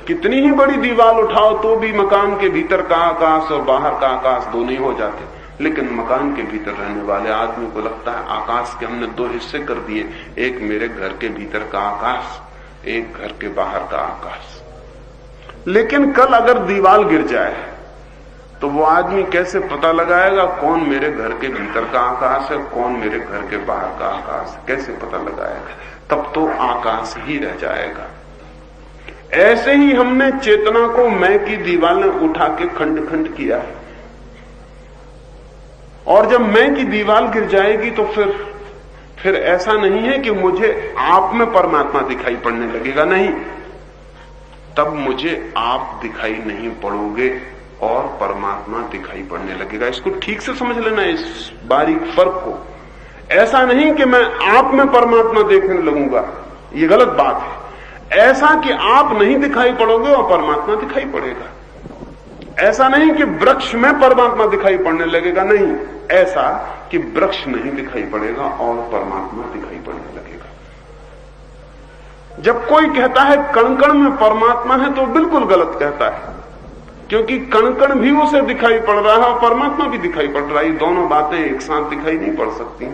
कितनी ही बड़ी दीवार उठाओ तो भी मकान के भीतर का आकाश और बाहर का आकाश दो नहीं हो जाते। लेकिन मकान के भीतर रहने वाले आदमी को लगता है आकाश के हमने दो हिस्से कर दिए, एक मेरे घर के भीतर का आकाश, एक घर के बाहर का आकाश। लेकिन कल अगर दीवार गिर जाए तो वो आदमी कैसे पता लगाएगा कौन मेरे घर के भीतर का आकाश है, कौन मेरे घर के बाहर का आकाश है? कैसे पता लगाएगा? तब तो आकाश ही रह जाएगा। ऐसे ही हमने चेतना को मैं की दीवार उठा के खंड खंड किया है, और जब मैं की दीवार गिर जाएगी तो फिर ऐसा नहीं है कि मुझे आप में परमात्मा दिखाई पड़ने लगेगा, नहीं। तब मुझे आप दिखाई नहीं पड़ोगे और परमात्मा दिखाई पड़ने लगेगा। इसको ठीक से समझ लेना, इस बारीक फर्क को। ऐसा नहीं कि मैं आप में परमात्मा देखने लगूंगा, ये गलत बात है। ऐसा कि आप नहीं दिखाई पड़ोगे और परमात्मा दिखाई पड़ेगा। ऐसा नहीं कि वृक्ष में परमात्मा दिखाई पड़ने लगेगा, नहीं। ऐसा कि वृक्ष नहीं दिखाई पड़ेगा और परमात्मा दिखाई पड़ने लगेगा। जब कोई कहता है कण कण में परमात्मा है तो बिल्कुल गलत कहता है, क्योंकि कण कण भी उसे दिखाई पड़ रहा है और परमात्मा भी दिखाई पड़ रहा है। दोनों बातें एक साथ दिखाई नहीं पड़ सकती।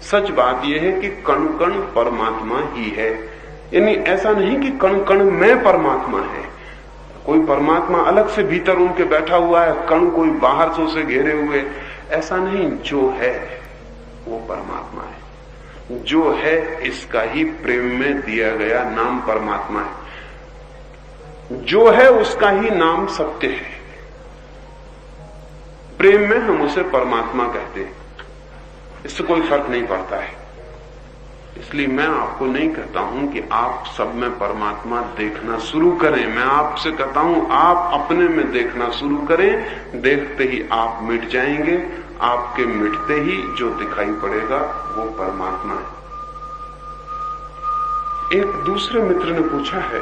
सच बात यह है कि कण कण परमात्मा ही है। यानी ऐसा नहीं कि कण कण में परमात्मा है, कोई परमात्मा अलग से भीतर उनके बैठा हुआ है, कण कोई बाहर से उसे घेरे हुए, ऐसा नहीं। जो है वो परमात्मा है। जो है इसका ही प्रेम में दिया गया नाम परमात्मा है। जो है उसका ही नाम सत्य है। प्रेम में हम उसे परमात्मा कहते हैं, इससे कोई फर्क नहीं पड़ता है। इसलिए मैं आपको नहीं कहता हूं कि आप सब में परमात्मा देखना शुरू करें। मैं आपसे कहता हूं आप अपने में देखना शुरू करें। देखते ही आप मिट जाएंगे। आपके मिटते ही जो दिखाई पड़ेगा वो परमात्मा है। एक दूसरे मित्र ने पूछा है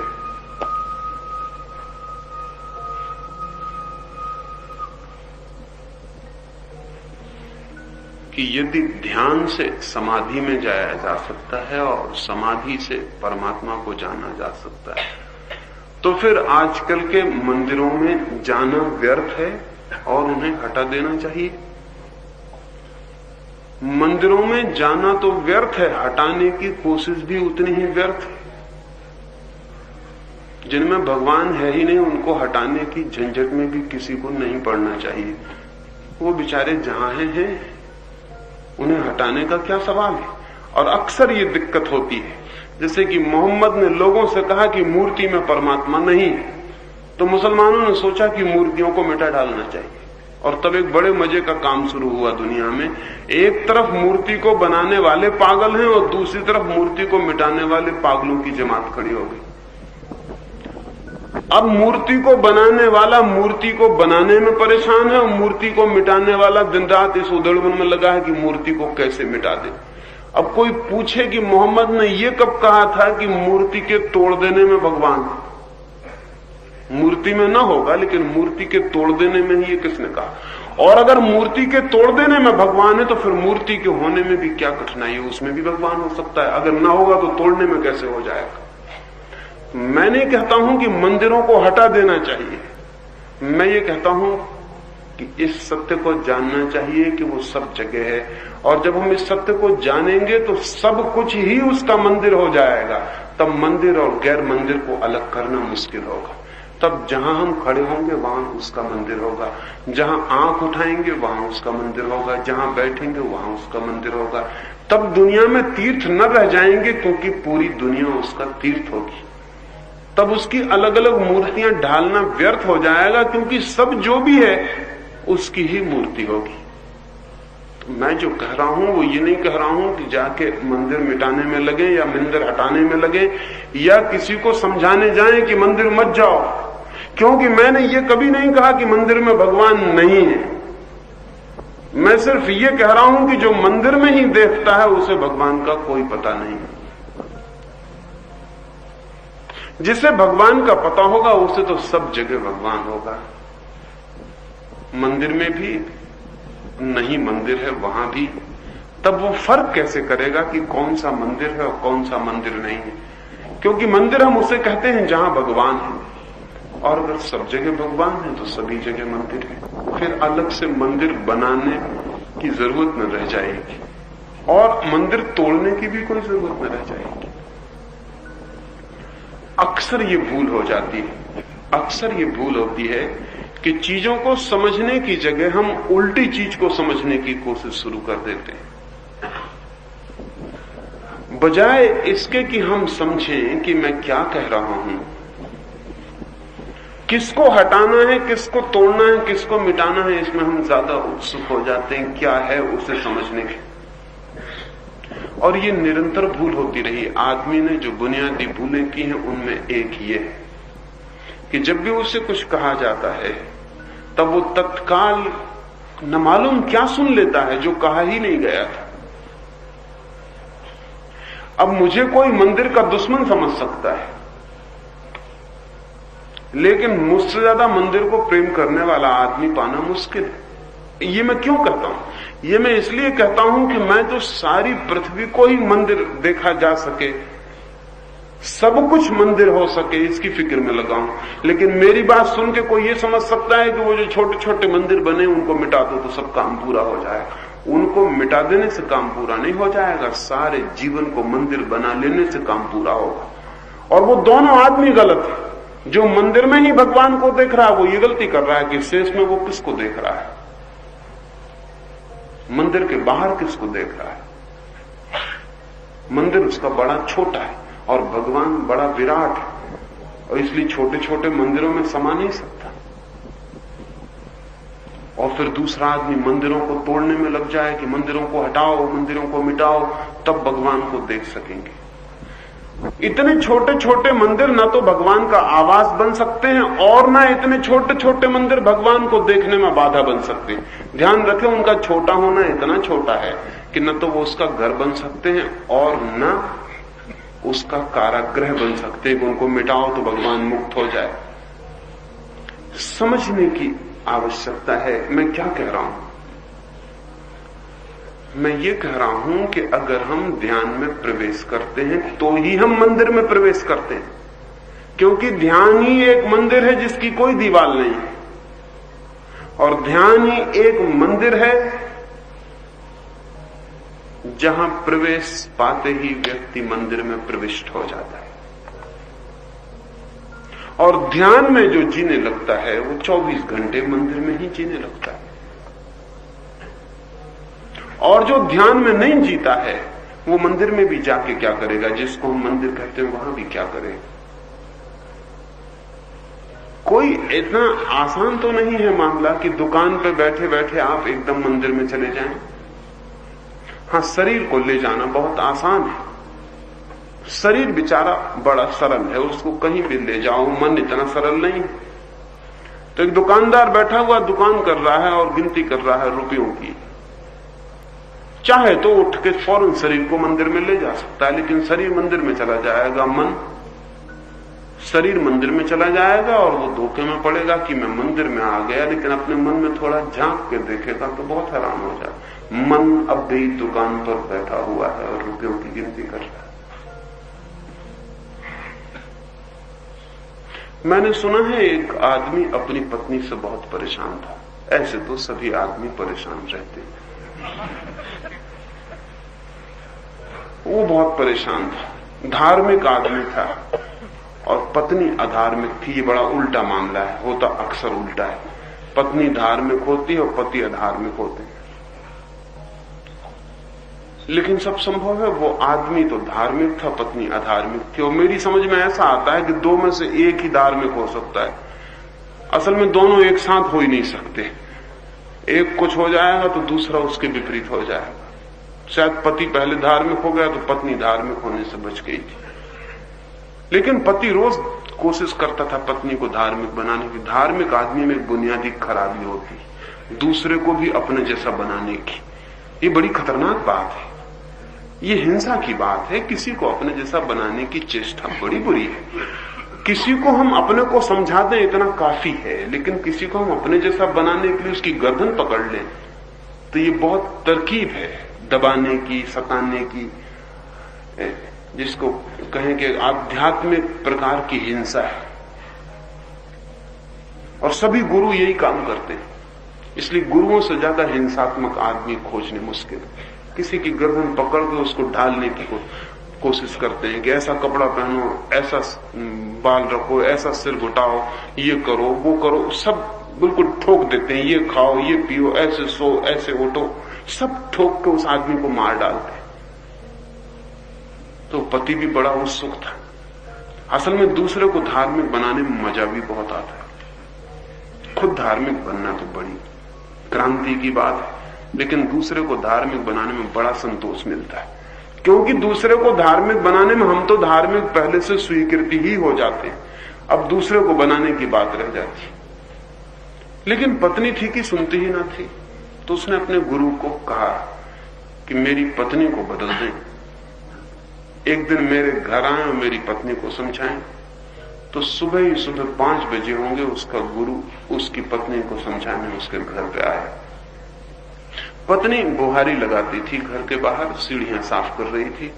कि यदि ध्यान से समाधि में जाया जा सकता है और समाधि से परमात्मा को जाना जा सकता है, तो फिर आजकल के मंदिरों में जाना व्यर्थ है और उन्हें हटा देना चाहिए। मंदिरों में जाना तो व्यर्थ है, हटाने की कोशिश भी उतनी ही व्यर्थ है। जिनमें भगवान है ही नहीं उनको हटाने की झंझट में भी किसी को नहीं पड़ना चाहिए। वो बेचारे जहां हैं उन्हें हटाने का क्या सवाल है। और अक्सर ये दिक्कत होती है, जैसे कि मोहम्मद ने लोगों से कहा कि मूर्ति में परमात्मा नहीं है, तो मुसलमानों ने सोचा कि मूर्तियों को मिटा डालना चाहिए। और तब एक बड़े मजे का काम शुरू हुआ दुनिया में। एक तरफ मूर्ति को बनाने वाले पागल हैं और दूसरी तरफ मूर्ति को मिटाने वाले पागलों की जमात खड़ी हो गई। अब मूर्ति को बनाने वाला मूर्ति को बनाने में परेशान है और मूर्ति को मिटाने वाला दिन रात इस उधड़बन में लगा है कि मूर्ति को कैसे मिटा दे। अब कोई पूछे कि मोहम्मद ने यह कब कहा था कि मूर्ति के तोड़ देने में भगवान है? मूर्ति में ना होगा, लेकिन मूर्ति के तोड़ देने में ही ये किसने कहा? और अगर मूर्ति के तोड़ देने में भगवान है तो फिर मूर्ति के होने में भी क्या कठिनाई है? उसमें भी भगवान हो सकता है। अगर ना होगा तो तोड़ने में कैसे हो जाएगा? मैं नहीं कहता हूं कि मंदिरों को हटा देना चाहिए। मैं ये कहता हूं कि इस सत्य को जानना चाहिए कि वो सब जगह है, और जब हम इस सत्य को जानेंगे तो सब कुछ ही उसका मंदिर हो जाएगा। तब मंदिर और गैर मंदिर को अलग करना मुश्किल होगा। तब जहां हम खड़े होंगे वहां उसका मंदिर होगा, जहां आंख उठाएंगे वहां उसका मंदिर होगा, जहां बैठेंगे वहां उसका मंदिर होगा। तब दुनिया में तीर्थ न रह जाएंगे, क्योंकि पूरी दुनिया उसका तीर्थ होगी। तब उसकी अलग अलग मूर्तियां ढालना व्यर्थ हो जाएगा, क्योंकि सब जो भी है उसकी ही मूर्ति होगी। तो मैं जो कह रहा हूं वो ये नहीं कह रहा हूं कि जाके मंदिर मिटाने में लगे या मंदिर हटाने में लगे, या किसी को समझाने जाएं कि मंदिर मत जाओ, क्योंकि मैंने ये कभी नहीं कहा कि मंदिर में भगवान नहीं है। मैं सिर्फ ये कह रहा हूं कि जो मंदिर में ही देखता है उसे भगवान का कोई पता नहीं। जिसे भगवान का पता होगा उसे तो सब जगह भगवान होगा। मंदिर में भी नहीं मंदिर है वहां भी। तब वो फर्क कैसे करेगा कि कौन सा मंदिर है और कौन सा मंदिर नहीं है? क्योंकि मंदिर हम उसे कहते हैं जहां भगवान है, और अगर सब जगह भगवान है तो सभी जगह मंदिर है। फिर अलग से मंदिर बनाने की जरूरत न रह जाएगी, और मंदिर तोड़ने की भी कोई जरूरत न रह जाएगी। अक्सर ये भूल हो जाती है, अक्सर ये भूल होती है कि चीजों को समझने की जगह हम उल्टी चीज को समझने की कोशिश शुरू कर देते हैं, बजाय इसके कि हम समझें कि मैं क्या कह रहा हूं, किसको हटाना है, किसको तोड़ना है, किसको मिटाना है। इसमें हम ज्यादा उत्सुक हो जाते हैं क्या है उसे समझने के। और ये निरंतर भूल होती रही। आदमी ने जो बुनियादी भूलें की हैं उनमें एक ये है कि जब भी उसे कुछ कहा जाता है तब वो तत्काल न मालूम क्या सुन लेता है जो कहा ही नहीं गया था। अब मुझे कोई मंदिर का दुश्मन समझ सकता है, लेकिन मुझसे ज्यादा मंदिर को प्रेम करने वाला आदमी पाना मुश्किल है। ये मैं क्यों कहता हूं? ये मैं इसलिए कहता हूं कि मैं तो सारी पृथ्वी को ही मंदिर देखा जा सके, सब कुछ मंदिर हो सके, इसकी फिक्र में लगा हूं। लेकिन मेरी बात सुन के कोई ये समझ सकता है कि वो जो छोटे छोटे मंदिर बने उनको मिटा दो तो सब काम पूरा हो जाएगा। उनको मिटा देने से काम पूरा नहीं हो जाएगा, सारे जीवन को मंदिर बना लेने से काम पूरा होगा। और वो दोनों आदमी गलत है। जो मंदिर में ही भगवान को देख रहा है वो ये गलती कर रहा है कि शेष में वो किसको देख रहा है, मंदिर के बाहर किसको देख रहा है। मंदिर उसका बड़ा छोटा है और भगवान बड़ा विराट है, और इसलिए छोटे छोटे मंदिरों में समा नहीं सकता। और फिर दूसरा आदमी मंदिरों को तोड़ने में लग जाए कि मंदिरों को हटाओ, मंदिरों को मिटाओ, तब भगवान को देख सकेंगे। इतने छोटे छोटे मंदिर ना तो भगवान का आवास बन सकते हैं और ना इतने छोटे छोटे मंदिर भगवान को देखने में बाधा बन सकते हैं। ध्यान रखें, उनका छोटा होना इतना छोटा है कि न तो वो उसका घर बन सकते हैं और न उसका कारागृह बन सकते हैं कि उनको मिटाओ तो भगवान मुक्त हो जाए। समझने की आवश्यकता है मैं क्या कह रहा हूं। मैं ये कह रहा हूं कि अगर हम ध्यान में प्रवेश करते हैं तो ही हम मंदिर में प्रवेश करते हैं, क्योंकि ध्यान ही एक मंदिर है जिसकी कोई दीवार नहीं है, और ध्यान ही एक मंदिर है जहां प्रवेश पाते ही व्यक्ति मंदिर में प्रविष्ट हो जाता है। और ध्यान में जो जीने लगता है वो 24 घंटे मंदिर में ही जीने लगता है, और जो ध्यान में नहीं जीता है वो मंदिर में भी जाके क्या करेगा, जिसको हम मंदिर कहते हैं वहां भी क्या करेगा। कोई इतना आसान तो नहीं है मामला कि दुकान पे बैठे बैठे आप एकदम मंदिर में चले जाएं। हां, शरीर को ले जाना बहुत आसान है, शरीर बेचारा बड़ा सरल है, उसको कहीं भी ले जाओ। मन इतना सरल नहीं है। तो एक दुकानदार बैठा हुआ दुकान कर रहा है और गिनती कर रहा है रुपयों की, चाहे तो उठ के फौरन शरीर को मंदिर में ले जा सकता है, लेकिन शरीर मंदिर में चला जाएगा, मन शरीर मंदिर में चला जाएगा और वो धोखे में पड़ेगा कि मैं मंदिर में आ गया, लेकिन अपने मन में थोड़ा झांक के देखेगा तो बहुत हैरान हो जाए, मन अब भी दुकान पर बैठा हुआ है और रुपयों की गिनती कर रहा है। मैंने सुना है एक आदमी अपनी पत्नी से बहुत परेशान था। ऐसे तो सभी आदमी परेशान रहते हैं, वो बहुत परेशान था। धार्मिक आदमी था और पत्नी अधार्मिक थी। ये बड़ा उल्टा मामला है, होता अक्सर उल्टा है। पत्नी धार्मिक होती है और पति अधार्मिक होते हैं, लेकिन सब संभव है। वो आदमी तो धार्मिक था, पत्नी अधार्मिक थी, और मेरी समझ में ऐसा आता है कि दो में से एक ही धार्मिक हो सकता है। असल में दोनों एक साथ हो ही नहीं सकते, एक कुछ हो जाएगा तो दूसरा उसके विपरीत हो जाएगा। शायद पति पहले धार्मिक हो गया तो पत्नी धार्मिक होने से बच गई थी, लेकिन पति रोज कोशिश करता था पत्नी को धार्मिक बनाने की। धार्मिक आदमी में एक बुनियादी खराबी होती, दूसरे को भी अपने जैसा बनाने की। ये बड़ी खतरनाक बात है, ये हिंसा की बात है। किसी को अपने जैसा बनाने की चेष्टा बड़ी बुरी है। किसी को हम अपने को समझा दें इतना काफी है, लेकिन किसी को हम अपने जैसा बनाने के लिए उसकी गर्दन पकड़ लें तो ये बहुत तरकीब है दबाने की, सताने की, जिसको कहें कि आध्यात्मिक प्रकार की हिंसा है। और सभी गुरु यही काम करते हैं, इसलिए गुरुओं से ज्यादा हिंसात्मक आदमी खोजने मुश्किल है। किसी की गर्दन पकड़ के उसको ढालने की कोशिश करते हैं कि ऐसा कपड़ा पहनो, ऐसा बाल रखो, ऐसा सिर घुटाओ, ये करो, वो करो, सब बिल्कुल ठोक देते हैं। ये खाओ, ये पियो, ऐसे सो, ऐसे उठो, सब ठोक के उस आदमी को मार डालते हैं। तो पति भी बड़ा उत्सुक था। असल में दूसरे को धार्मिक बनाने में मजा भी बहुत आता है। खुद धार्मिक बनना तो बड़ी क्रांति की बात है, लेकिन दूसरे को धार्मिक बनाने में बड़ा संतोष मिलता है, क्योंकि दूसरे को धार्मिक बनाने में हम तो धार्मिक पहले से स्वीकृति ही हो जाते हैं, अब दूसरे को बनाने की बात रह जाती। लेकिन पत्नी थी कि सुनती ही ना थी, तो उसने अपने गुरु को कहा कि मेरी पत्नी को बदल दें। एक दिन मेरे घर आए और मेरी पत्नी को समझाएं। तो सुबह ही सुबह 5 बजे होंगे उसका गुरु उसकी पत्नी को समझाने उसके घर पे आया। पत्नी बुहारी लगाती थी, घर के बाहर सीढ़ियां साफ कर रही थी।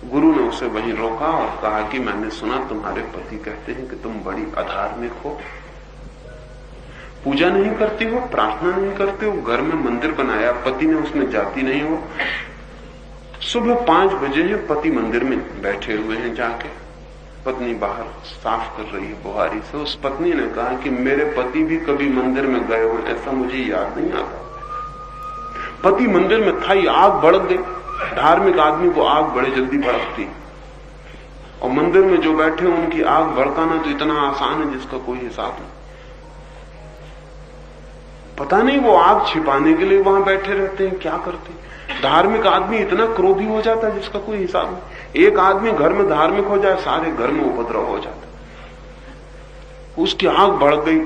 गुरु ने उसे वहीं रोका और कहा कि मैंने सुना तुम्हारे पति कहते हैं कि तुम बड़ी अधार्मिक हो, पूजा नहीं करती हो, प्रार्थना नहीं करते हो, घर में मंदिर बनाया पति ने, उसमें जाती नहीं हो। सुबह 5 बजे है, पति मंदिर में बैठे हुए हैं, जाके पत्नी बाहर साफ कर रही है बुहारी से। उस पत्नी ने कहा कि मेरे पति भी कभी मंदिर में गए हो ऐसा मुझे याद नहीं आता। पति मंदिर में था ही, आग भड़क गई। धार्मिक आदमी को आग बड़े जल्दी भड़कती, और मंदिर में जो बैठे उनकी आग भड़काना तो इतना आसान है जिसका कोई हिसाब नहीं। पता नहीं वो आग छिपाने के लिए वहां बैठे रहते हैं, क्या करते हैं। धार्मिक आदमी इतना क्रोधी हो जाता है जिसका कोई हिसाब नहीं। एक आदमी घर में धार्मिक हो जाए, सारे घर में उपद्रव हो जाता है। उसकी आग बढ़ गई।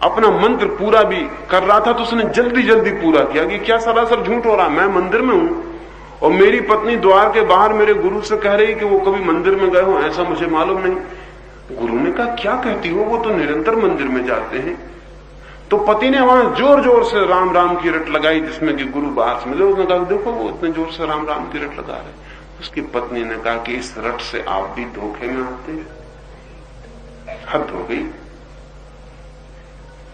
अपना मंत्र पूरा भी कर रहा था तो उसने जल्दी जल्दी पूरा किया कि क्या सरासर झूठ हो रहा, मैं मंदिर में हूं और मेरी पत्नी द्वार के बाहर मेरे गुरु से कह रही कि वो कभी मंदिर में गए हो, ऐसा मुझे मालूम नहीं। गुरु ने कहा क्या कहती हो, वो तो निरंतर मंदिर में जाते हैं। तो पति ने वहां जोर जोर से राम राम की रट लगाई, जिसमें कि गुरु बाहर से मिले। उसने कहा देखो वो इतने जोर से राम राम की रट लगा रहे। उसकी पत्नी ने कहा कि इस रट से आप भी धोखे में आते हैं, हद हो गई।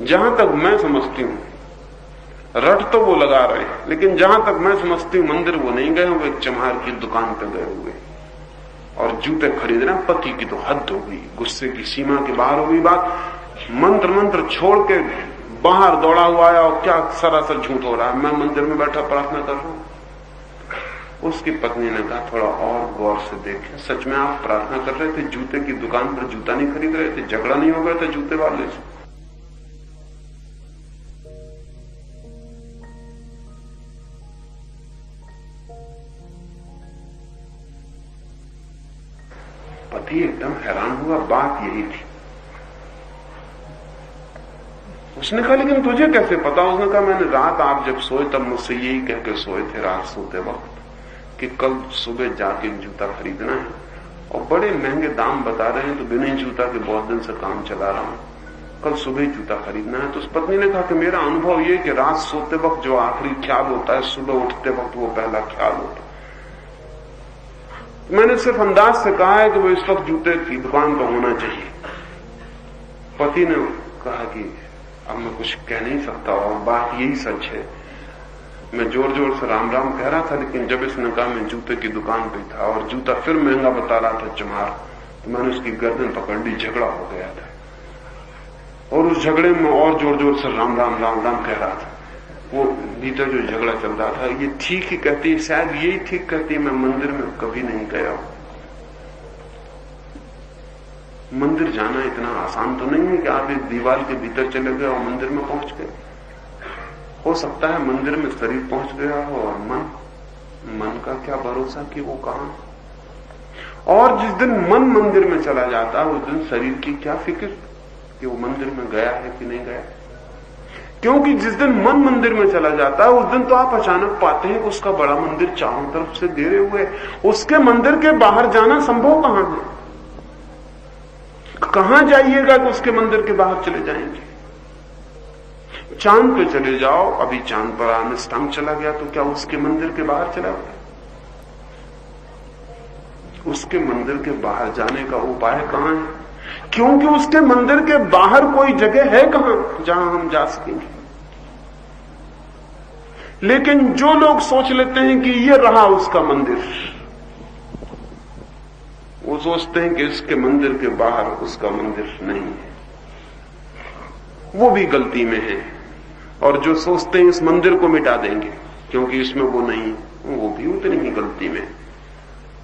जहां तक मैं समझती हूं रट तो वो लगा रहे हैं, लेकिन जहां तक मैं समझती हूं मंदिर वो नहीं गए, वो एक चमार की दुकान पे गए हुए और जूते खरीद रहे हैं। पति की तो हद हो गई, गुस्से की सीमा के बाहर हो गई बात। मंत्र छोड़ के बाहर दौड़ा हुआ है और क्या सरासर झूठ हो रहा है, मैं मंदिर में बैठा प्रार्थना कर रहा हूं। उसकी पत्नी ने कहा थोड़ा और गौर से देखें, सच में आप प्रार्थना कर रहे थे, जूते की दुकान पर जूता नहीं खरीद रहे थे, झगड़ा नहीं हो गया था जूते वाले से? पति एकदम हैरान हुआ, बात यही थी। उसने कहा लेकिन तुझे कैसे पता? उसने कहा मैंने रात आप जब सोए तब मुझसे यही कह के सोए थे रात सोते वक्त कि कल सुबह जाके जूता खरीदना है और बड़े महंगे दाम बता रहे हैं, तो बिना जूता के बहुत दिन से काम चला रहा हूं, कल सुबह जूता खरीदना है। तो उस पत्नी ने कहा कि मेरा अनुभव यह कि रात सोते वक्त जो आखिरी ख्याल होता है सुबह उठते वक्त वो पहला ख्याल होता है। मैंने सिर्फ अंदाज से कहा है कि वो इस वक्त जूते की दुकान पर होना चाहिए। पति ने कहा कि अब मैं कुछ कह नहीं सकता और बात यही सच है। मैं जोर जोर से राम राम कह रहा था, लेकिन जब इसने कहा मैं जूते की दुकान पे था और जूता फिर महंगा बता रहा था चमार, तो मैंने उसकी गर्दन पकड़ ली, झगड़ा हो गया था। और उस झगड़े में और जोर जोर से राम राम कह रहा था। वो भीतर जो झगड़ा चल रहा था, ये ठीक ही कहती है, शायद यही ठीक कहती है, मैं मंदिर में कभी नहीं गया हूं। मंदिर जाना इतना आसान तो नहीं है कि आप एक दीवार के भीतर चले गए और मंदिर में पहुंच गए। हो सकता है मंदिर में शरीर पहुंच गया हो और मन का क्या भरोसा कि वो कहां। और जिस दिन मन मंदिर में चला जाता है उस दिन शरीर की क्या फिक्र कि वो मंदिर में गया है कि नहीं गया। क्योंकि जिस दिन मन मंदिर में चला जाता है उस दिन तो आप अचानक पाते हैं कि उसका बड़ा मंदिर चारों तरफ से घेरे हुए, उसके मंदिर के बाहर जाना संभव कहां है। कहां जाइएगा कि उसके मंदिर के बाहर चले जाएंगे। चांद पे चले जाओ, अभी चांद पर आर्मस्ट्रांग चला गया तो क्या उसके मंदिर के बाहर चला गया? उसके मंदिर के बाहर जाने का उपाय कहां है? क्योंकि उसके मंदिर के बाहर कोई जगह है कहां जहां हम जा सकेंगे। लेकिन जो लोग सोच लेते हैं कि ये रहा उसका मंदिर, वो सोचते हैं कि इसके मंदिर के बाहर उसका मंदिर नहीं है, वो भी गलती में है। और जो सोचते हैं इस मंदिर को मिटा देंगे क्योंकि इसमें वो नहीं, वो भी उतनी ही गलती में।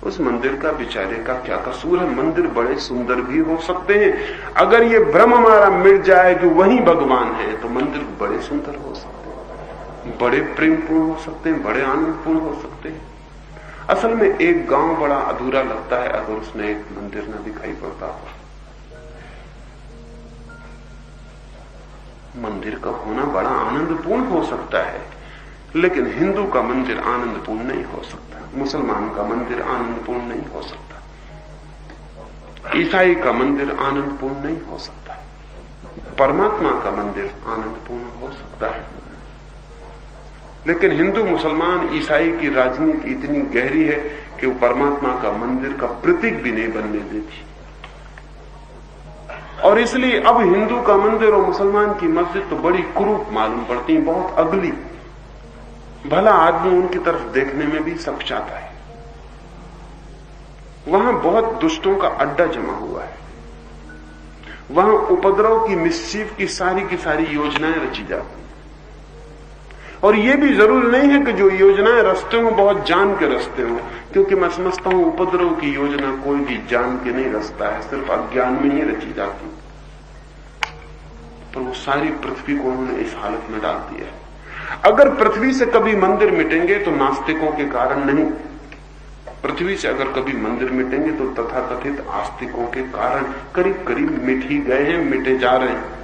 उस मंदिर का बेचारे का क्या कसूर है? मंदिर बड़े सुंदर भी हो सकते हैं। अगर ये भ्रम हमारा मिट जाए कि वही भगवान है तो मंदिर बड़े सुंदर हो सकते हैं, बड़े प्रेमपूर्ण हो सकते हैं, बड़े आनंदपूर्ण हो सकते हैं। असल में एक गांव बड़ा अधूरा लगता है अगर उसमें एक मंदिर न दिखाई पड़ता हो। मंदिर का होना बड़ा आनंदपूर्ण हो सकता है, लेकिन हिंदू का मंदिर आनंदपूर्ण नहीं हो सकता, मुसलमान का मंदिर आनंदपूर्ण नहीं हो सकता, ईसाई का मंदिर आनंदपूर्ण नहीं हो सकता, परमात्मा का मंदिर आनंदपूर्ण हो सकता है। लेकिन हिंदू, मुसलमान, ईसाई की राजनीति इतनी गहरी है कि वो परमात्मा का मंदिर का प्रतीक भी नहीं बनने देती। और इसलिए अब हिंदू का मंदिर और मुसलमान की मस्जिद तो बड़ी कुरूप मालूम पड़ती, बहुत अगली। भला आदमी उनकी तरफ देखने में भी सकचाता है। वहां बहुत दुष्टों का अड्डा जमा हुआ है, वहां उपद्रव की, मिस्चीफ की सारी योजनाएं रची जाती। और यह भी जरूरी नहीं है कि जो योजनाएं रचते हो बहुत जान के रचते हो, क्योंकि मैं समझता हूं उपद्रव की योजना कोई भी जान के नहीं रचता है, सिर्फ अज्ञान में ही रची जाती। पर वो सारी पृथ्वी को उन्होंने इस हालत में डाल दिया है। अगर पृथ्वी से कभी मंदिर मिटेंगे तो नास्तिकों के कारण नहीं, पृथ्वी से अगर कभी मंदिर मिटेंगे तो तथाकथित आस्तिकों के कारण करीब करीब मिट ही गए हैं, मिटे जा रहे हैं।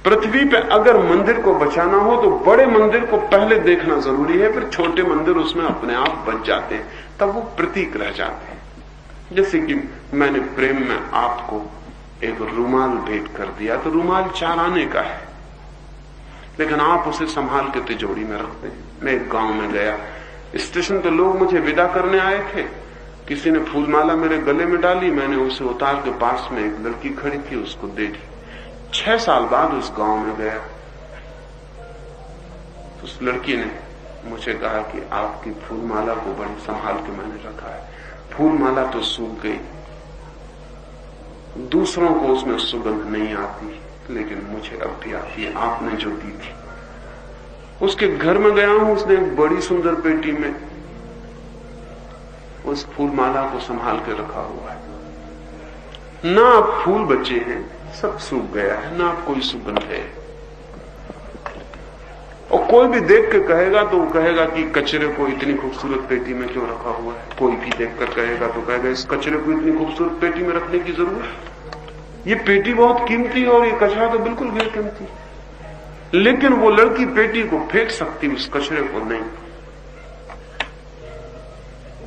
पृथ्वी पे अगर मंदिर को बचाना हो तो बड़े मंदिर को पहले देखना जरूरी है, फिर छोटे मंदिर उसमें अपने आप बच जाते हैं, तब वो प्रतीक रह जाते हैं। जैसे कि मैंने प्रेम में आपको एक रुमाल भेंट कर दिया, तो रुमाल 4 आने का है, लेकिन आप उसे संभाल के तिजोरी में रखते हैं। मैं एक गांव में गया, स्टेशन पे लोग मुझे विदा करने आए थे, किसी ने फूलमाला मेरे गले में डाली, मैंने उसे उतार के पास में एक लड़की खड़ी थी उसको दे दी। 6 साल बाद उस गांव में गया, तो उस लड़की ने मुझे कहा कि आपकी फूलमाला को बड़ी संभाल के मैंने रखा है। फूलमाला तो सूख गई, दूसरों को उसमें सुगंध नहीं आती, लेकिन मुझे अब भी आती है, आपने जो दी थी। उसके घर में गया हूं, उसने एक बड़ी सुंदर पेटी में उस फूलमाला को संभाल के रखा हुआ है। ना अब फूल बचे हैं, सब सूख गया है, ना अब कोई सुगंध है। और कोई भी देख के कहेगा तो वो कहेगा कि कचरे को इतनी खूबसूरत पेटी में क्यों रखा हुआ है। कोई भी देखकर कहेगा तो कहेगा इस कचरे को इतनी खूबसूरत पेटी में रखने की जरूरत, ये पेटी बहुत कीमती है और ये कचरा तो बिल्कुल बेकीमती। लेकिन वो लड़की पेटी को फेंक सकती, उस कचरे को नहीं।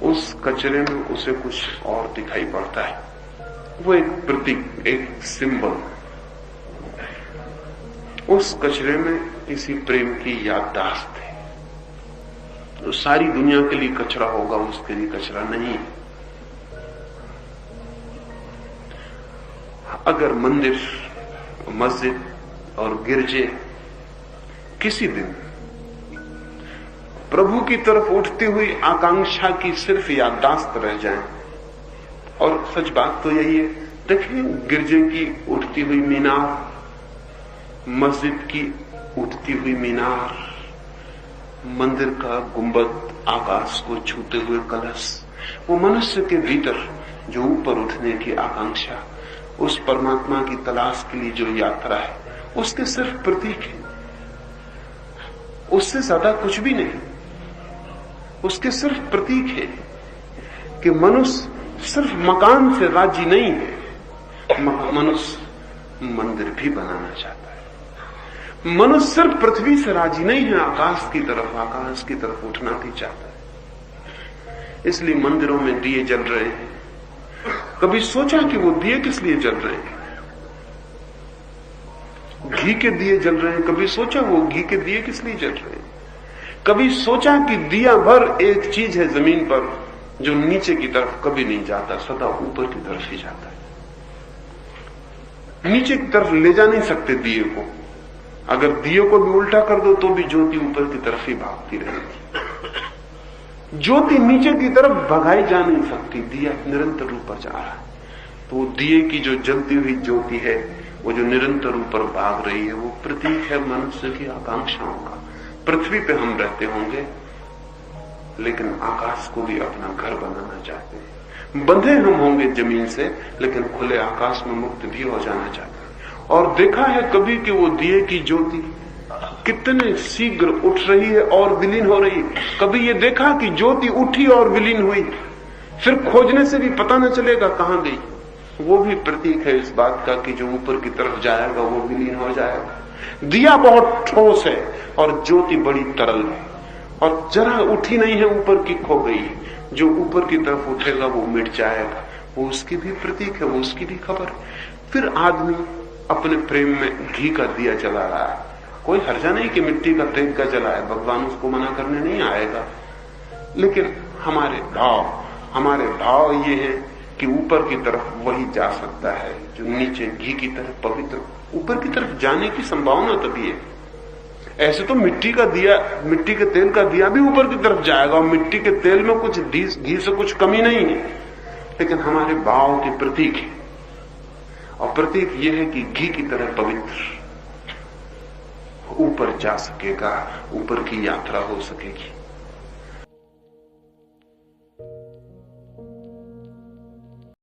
उस कचरे में उसे कुछ और दिखाई पड़ता है, वो एक प्रतीक, एक सिंबल। उस कचरे में किसी प्रेम की याददाश्त है। तो सारी दुनिया के लिए कचरा होगा, उसके लिए कचरा नहीं। अगर मंदिर, मस्जिद और गिरजे किसी दिन प्रभु की तरफ उठती हुई आकांक्षा की सिर्फ याददाश्त रह जाए, और सच बात तो यही है, देखें गिरजे की उठती हुई मीनार, मस्जिद की उठती हुई मीनार, मंदिर का गुंबद, आकाश को छूते हुए कलश, वो मनुष्य के भीतर जो ऊपर उठने की आकांक्षा, उस परमात्मा की तलाश के लिए जो यात्रा है, उसके सिर्फ प्रतीक है, उससे ज्यादा कुछ भी नहीं। उसके सिर्फ प्रतीक है कि मनुष्य सिर्फ मकान से राजी नहीं है, मनुष्य मंदिर भी बनाना चाहता है। मनुष्य सिर्फ पृथ्वी से राजी नहीं है, आकाश की तरफ उठना भी चाहता है। इसलिए मंदिरों में दिए जल रहे हैं। कभी सोचा कि वो दिए किस लिए जल रहे हैं? घी के दिए जल रहे हैं। कभी सोचा वो घी के दिए किस लिए जल रहे हैं? कभी सोचा कि दिया भर एक चीज है जमीन पर जो नीचे की तरफ कभी नहीं जाता, सदा ऊपर की तरफ ही जाता है। नीचे की तरफ ले जा नहीं सकते दिए को। अगर दिए को भी उल्टा कर दो तो भी ज्योति ऊपर की तरफ ही भागती रहेगी। ज्योति नीचे की तरफ भगाई जा नहीं सकती, दिया निरंतर ऊपर जा रहा है। तो दिए की जो जलती हुई ज्योति है, वो जो निरंतर ऊपर भाग रही है, वो प्रतीक है मनुष्य की आकांक्षाओं का। पृथ्वी पे हम रहते होंगे, लेकिन आकाश को भी अपना घर बनाना चाहते हैं। बंधे हम होंगे जमीन से, लेकिन खुले आकाश में मुक्त भी हो जाना चाहते हैं। और देखा है कभी कि वो दिए की ज्योति कितने शीघ्र उठ रही है और विलीन हो रही है। कभी ये देखा कि ज्योति उठी और विलीन हुई, फिर खोजने से भी पता न चलेगा कहां गई। वो भी प्रतीक है इस बात का कि जो ऊपर की तरफ जाएगा वो विलीन हो जाएगा। दिया बहुत ठोस है और ज्योति बड़ी तरल है, और जरा उठी नहीं है, ऊपर की खो गई है। जो ऊपर की तरफ उठेगा वो मिट जाएगा। वो उसकी भी प्रतीक है, वो उसकी भी खबर है। फिर आदमी अपने प्रेम में घी का दिया जला रहा है। कोई हर्जा नहीं कि मिट्टी का तेल का जलाए, भगवान उसको मना करने नहीं आएगा। लेकिन हमारे भाव ये है कि ऊपर की तरफ वही जा सकता है जो नीचे घी की तरफ पवित्र। ऊपर की तरफ जाने की संभावना तभी है। ऐसे तो मिट्टी के तेल का दिया भी ऊपर की तरफ जाएगा, और मिट्टी के तेल में कुछ घी से कुछ कमी नहीं है। लेकिन हमारे भाव के प्रतीक है, और प्रतीक यह है कि घी की तरह पवित्र ऊपर जा सकेगा, ऊपर की यात्रा हो सकेगी।